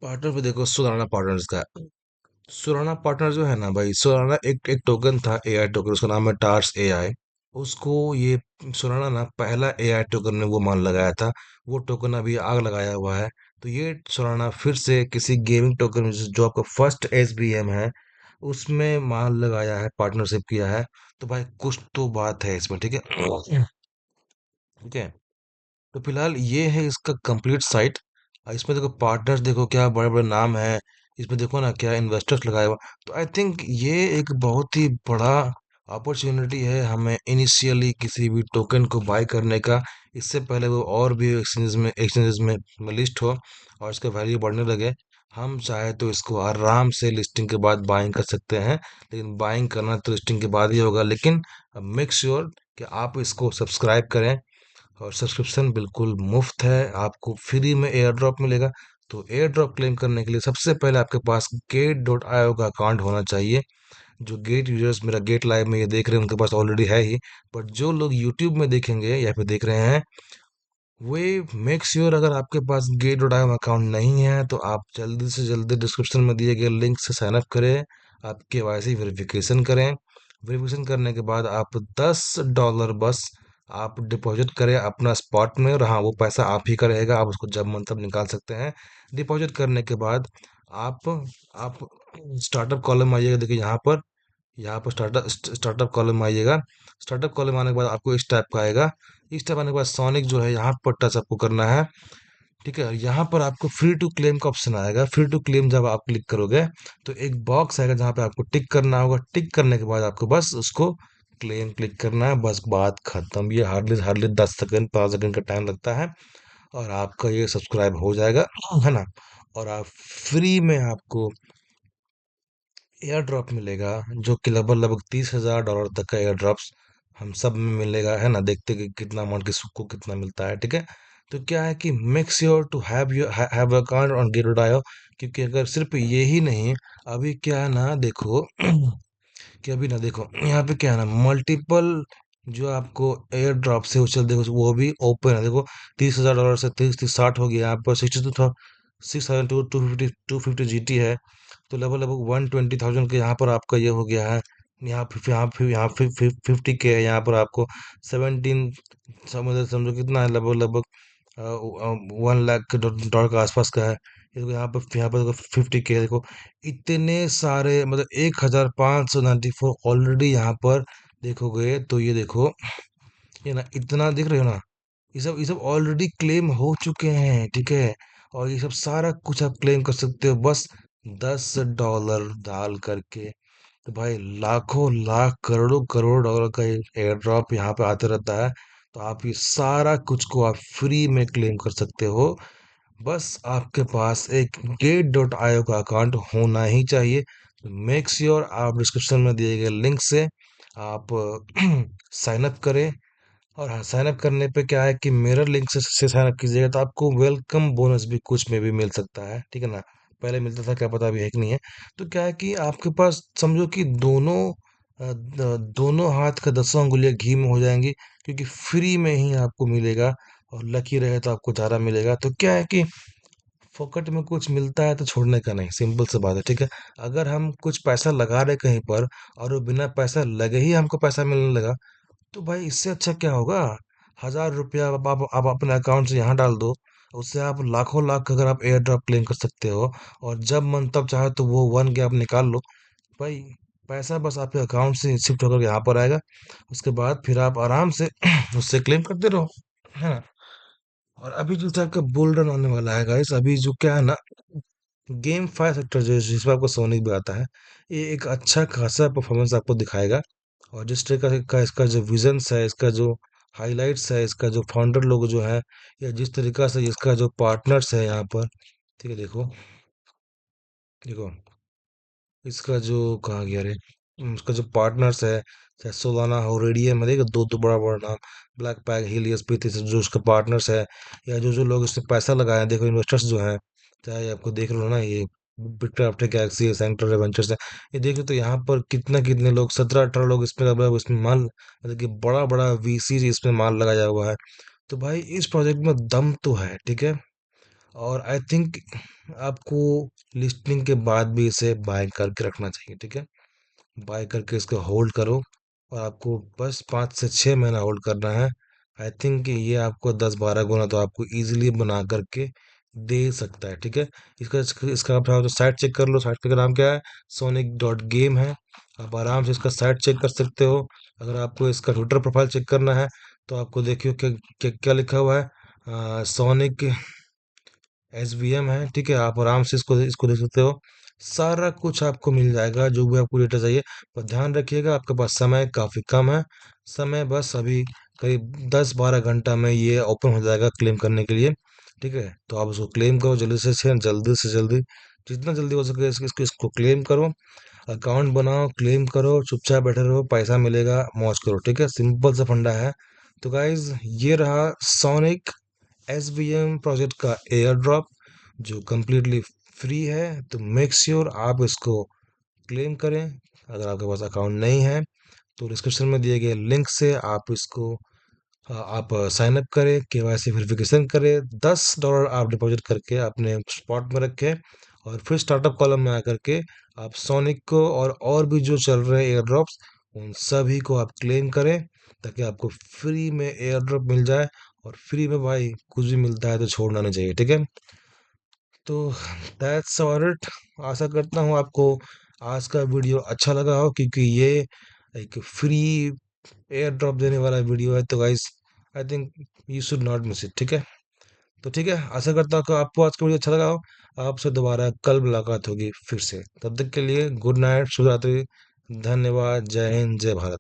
S1: पार्टनर पे देखो सोलाना पार्टनर्स का, सोलाना पार्टनर जो है ना भाई, सोलाना एक एक टोकन था, AI टोकन, उसका नाम है टार्स AI। उसको ये सोलाना ना पहला AI टोकन ने वो मान लगाया था, वो टोकन अभी आग लगाया हुआ है। तो ये सोलाना फिर से किसी गेमिंग टोकन में जो आपका फर्स्ट SBM है उसमें मान लगाया है, पार्टनरशिप किया है। तो भाई कुछ तो बात है इसमें ठीक है। ठीक है। तो फिलहाल ये है इसका कंप्लीट साइट। इसमें देखो पार्टनर्स, देखो क्या बड़े बड़े नाम है। इसमें देखो ना क्या इन्वेस्टर्स लगाया हुआ। तो आई थिंक ये एक बहुत ही बड़ा अपॉर्चुनिटी है हमें इनिशियली किसी भी टोकन को बाय करने का। इससे पहले वो और भी एक्सचेंजेस में लिस्ट हो और इसका वैल्यू बढ़ने लगे। हम चाहे तो इसको आराम से लिस्टिंग के बाद बाइंग कर सकते हैं, लेकिन बाइंग करना तो लिस्टिंग के बाद ही होगा। लेकिन मेक श्योर कि आप इसको सब्सक्राइब करें, और सब्सक्रिप्शन बिल्कुल मुफ्त है, आपको फ्री में एयर ड्रॉप मिलेगा। तो एयर ड्रॉप क्लेम करने के लिए सबसे पहले आपके पास गेट.io का अकाउंट होना चाहिए। जो गेट यूजर्स मेरा गेट लाइव में ये देख रहे हैं उनके पास ऑलरेडी है ही, बट जो लोग यूट्यूब में देखेंगे या फिर देख रहे हैं, वे मेक श्योर अगर आपके पास गेट.io अकाउंट नहीं है तो आप जल्दी से जल्दी डिस्क्रिप्शन में दिए गए लिंक से साइन अप करें। आप KYC वेरिफिकेशन करें। वेरिफिकेशन करने के बाद आप $10 बस आप डिपॉजिट करें अपना स्पॉट में, और हाँ वो पैसा आप ही का रहेगा, आप उसको जब मन तब निकाल सकते हैं। डिपॉजिट करने के बाद आप स्टार्टअप कॉलम आइएगा, देखिए यहाँ पर स्टार्टअप कॉलम में आइएगा। स्टार्टअप कॉलम आने के बाद आपको इस टाइप का आएगा। इस टाइप आने के बाद सोनिक जो है यहाँ पर टच आपको करना है। ठीक है, यहाँ पर आपको फ्री टू क्लेम का ऑप्शन आएगा। फ्री टू क्लेम जब आप क्लिक करोगे तो एक बॉक्स आएगा जहाँ पे आपको टिक करना होगा। टिक करने के बाद आपको बस उसको क्लेम क्लिक करना है, बस बात खत्म। ये हार्डली हार्डली 10 सेकंड 5 सेकंड का टाइम लगता है और आपका ये सब्सक्राइब हो जाएगा, है ना। और आप फ्री में आपको एयर ड्रॉप मिलेगा, जो कि लगभग लगभग $30,000 तक का एयर ड्रॉप्स हम सब में मिलेगा, है ना। देखते कि कितना अमाउंट किसको कितना मिलता है ठीक है। तो क्या है कि make sure to have account on गेटोडायो, क्योंकि अगर सिर्फ ये ही नहीं, अभी क्या है ना देखो कि अभी ना देखो यहाँ पे क्या है ना, मल्टीपल जो आपको एयर ड्रॉप से उछल देखो वो भी ओपन है देखो। $30,000 से 30 30 60 हो गया, यहाँ पर 62 था। 6,000 250 GT है। तो लगभग लगभग 120,000 के यहाँ पर आपका ये हो गया है। यहाँ 50K है, यहाँ पर आपको 17 समझो समझो कितना है, लगभग लगभग 1 लाख के डॉलर के आसपास का है। ये देखो यहाँ पर देखो 50K देखो। इतने सारे मतलब 1,594 ऑलरेडी यहाँ पर देखोगे तो ये देखो, ये ना इतना दिख रहे हो ना, ये सब ऑलरेडी क्लेम हो चुके हैं, ठीक है। और ये सब सारा कुछ आप क्लेम कर सकते हो बस $10 डाल करके। तो भाई लाखों लाख करोड़ों करोड़ डॉलर का एयर ड्रॉप यहाँ पे आते रहता है। तो आप ये सारा कुछ को आप फ्री में क्लेम कर सकते हो। बस आपके पास एक Gate.io का अकाउंट होना ही चाहिए। मेक श्योर आप डिस्क्रिप्शन में दिए गए लिंक से आप साइन अप करें। और हाँ, साइन अप करने पे क्या है कि मिरर लिंक से साइन अप कीजिएगा तो आपको वेलकम बोनस भी कुछ में भी मिल सकता है, ठीक है ना। पहले मिलता था, क्या पता अभी है कि नहीं है। तो क्या है कि आपके पास समझो कि दोनों हाथ का 10 उंगलियां घी में हो जाएंगी, क्योंकि फ्री में ही आपको मिलेगा। और लकी रहे तो आपको ज़्यादा मिलेगा। तो क्या है कि फोकट में कुछ मिलता है तो छोड़ने का नहीं, सिंपल सी बात है, ठीक है। अगर हम कुछ पैसा लगा रहे कहीं पर और वो बिना पैसा लगे ही हमको पैसा मिलने लगा, तो भाई इससे अच्छा क्या होगा। 1,000 रुपया आप अपने अकाउंट से यहाँ डाल दो, उससे आप लाखों लाख अगर आप एयर ड्रॉप क्लेम कर सकते हो। और जब मन तब चाहे तो वो 1 गैप निकाल लो भाई। पैसा बस आपके अकाउंट से शिफ्ट होकर यहाँ पर आएगा। उसके बाद फिर आप आराम से उससे क्लेम करते रहो, है ना। और अभी जो आपका बुल रन होने वाला है गाइस, अभी जो क्या है ना, गेम 5 सेक्टर जो जिसमें आपको सोनिक भी आता है, ये एक अच्छा खासा परफॉर्मेंस आपको दिखाएगा। और जिस तरह का इसका जो विजन्स है, इसका जो हाइलाइट्स है, इसका जो फाउंडर लोग जो है, या जिस तरीका से इसका जो पार्टनर्स है यहाँ पर, ठीक है। देखो देखो इसका जो कहा गया रे, उसका जो पार्टनर्स है, चाहे सोलाना हो, रेडियम है, देखो दो दो बड़ा बड़ा नाम, ब्लैक पैक, हीलियस, पीथी, जो उसका पार्टनर्स है, या जो जो लोग इसमें पैसा लगाए हैं, देखो इन्वेस्टर्स जो हैं, चाहे आपको देख लो ना, ये बिटक्राफ्ट गैलेक्सी है, सेंटर वेंचर्स है। ये देखो तो यहाँ पर कितना कितने लोग, 17 18 लोग इसमें मतलब इसमें माल, मतलब कि बड़ा बड़ा VC इसमें माल लगाया हुआ है। तो भाई इस प्रोजेक्ट में दम तो है, ठीक है। और आई थिंक आपको लिस्टिंग के बाद भी इसे बाय करके रखना चाहिए, ठीक है। बाय करके इसको होल्ड करो। और आपको बस 5 से 6 महीना होल्ड करना है। आई थिंक ये आपको 10 12 गुना तो आपको इजीली बना करके दे सकता है, ठीक है। इसका इसका आप तो साइट चेक कर लो। साइट का नाम क्या है, sonic.game है। आप आराम से इसका साइट चेक कर सकते हो। अगर आपको इसका ट्विटर प्रोफाइल चेक करना है तो आपको देखियो क्या लिखा हुआ है, सोनिक SVM है, ठीक है। आप आराम से इसको इसको देख सकते हो। सारा कुछ आपको मिल जाएगा जो भी आपको डेटा चाहिए। पर ध्यान रखिएगा आपके पास समय काफ़ी कम है। समय बस अभी करीब 10 12 घंटा में ये ओपन हो जाएगा क्लेम करने के लिए, ठीक है। तो आप उसको क्लेम करो जल्दी से जल्दी, जितना जल्दी हो सके इसको क्लेम करो। अकाउंट बनाओ, क्लेम करो, चुपचाप बैठे रहो, पैसा मिलेगा, मौज करो, ठीक है। सिंपल सा फंडा है। तो गाइज ये रहा सोनिक SVM प्रोजेक्ट का एयर ड्रॉप, जो कम्प्लीटली फ्री है। तो मेक श्योर आप इसको क्लेम करें। अगर आपके पास अकाउंट नहीं है तो डिस्क्रिप्शन में दिए गए लिंक से आप इसको आप साइन अप करें, KYC वेरिफिकेशन करें, $10 आप डिपॉजिट करके अपने स्पॉट में रखें। और फिर स्टार्टअप कॉलम में आकर के आप सोनिक को और भी जो चल रहे एयर ड्रॉप्स, उन सभी को आप क्लेम करें, ताकि आपको फ्री में एयर ड्रॉप मिल जाए। और फ्री में भाई कुछ भी मिलता है तो छोड़ना नहीं चाहिए, ठीक है। तो दैट्स ऑल इट। आशा करता हूँ आपको आज का वीडियो अच्छा लगा हो, क्योंकि ये एक फ्री एयर ड्रॉप देने वाला वीडियो है। तो guys I think you should not miss it, ठीक है। तो ठीक है, आशा करता हूँ कि आपको आज का वीडियो अच्छा लगा हो। आपसे दोबारा कल मुलाकात होगी फिर से, तब तक के लिए गुड नाइट, शुभ रात्रि, धन्यवाद, जय हिंद, जय भारत।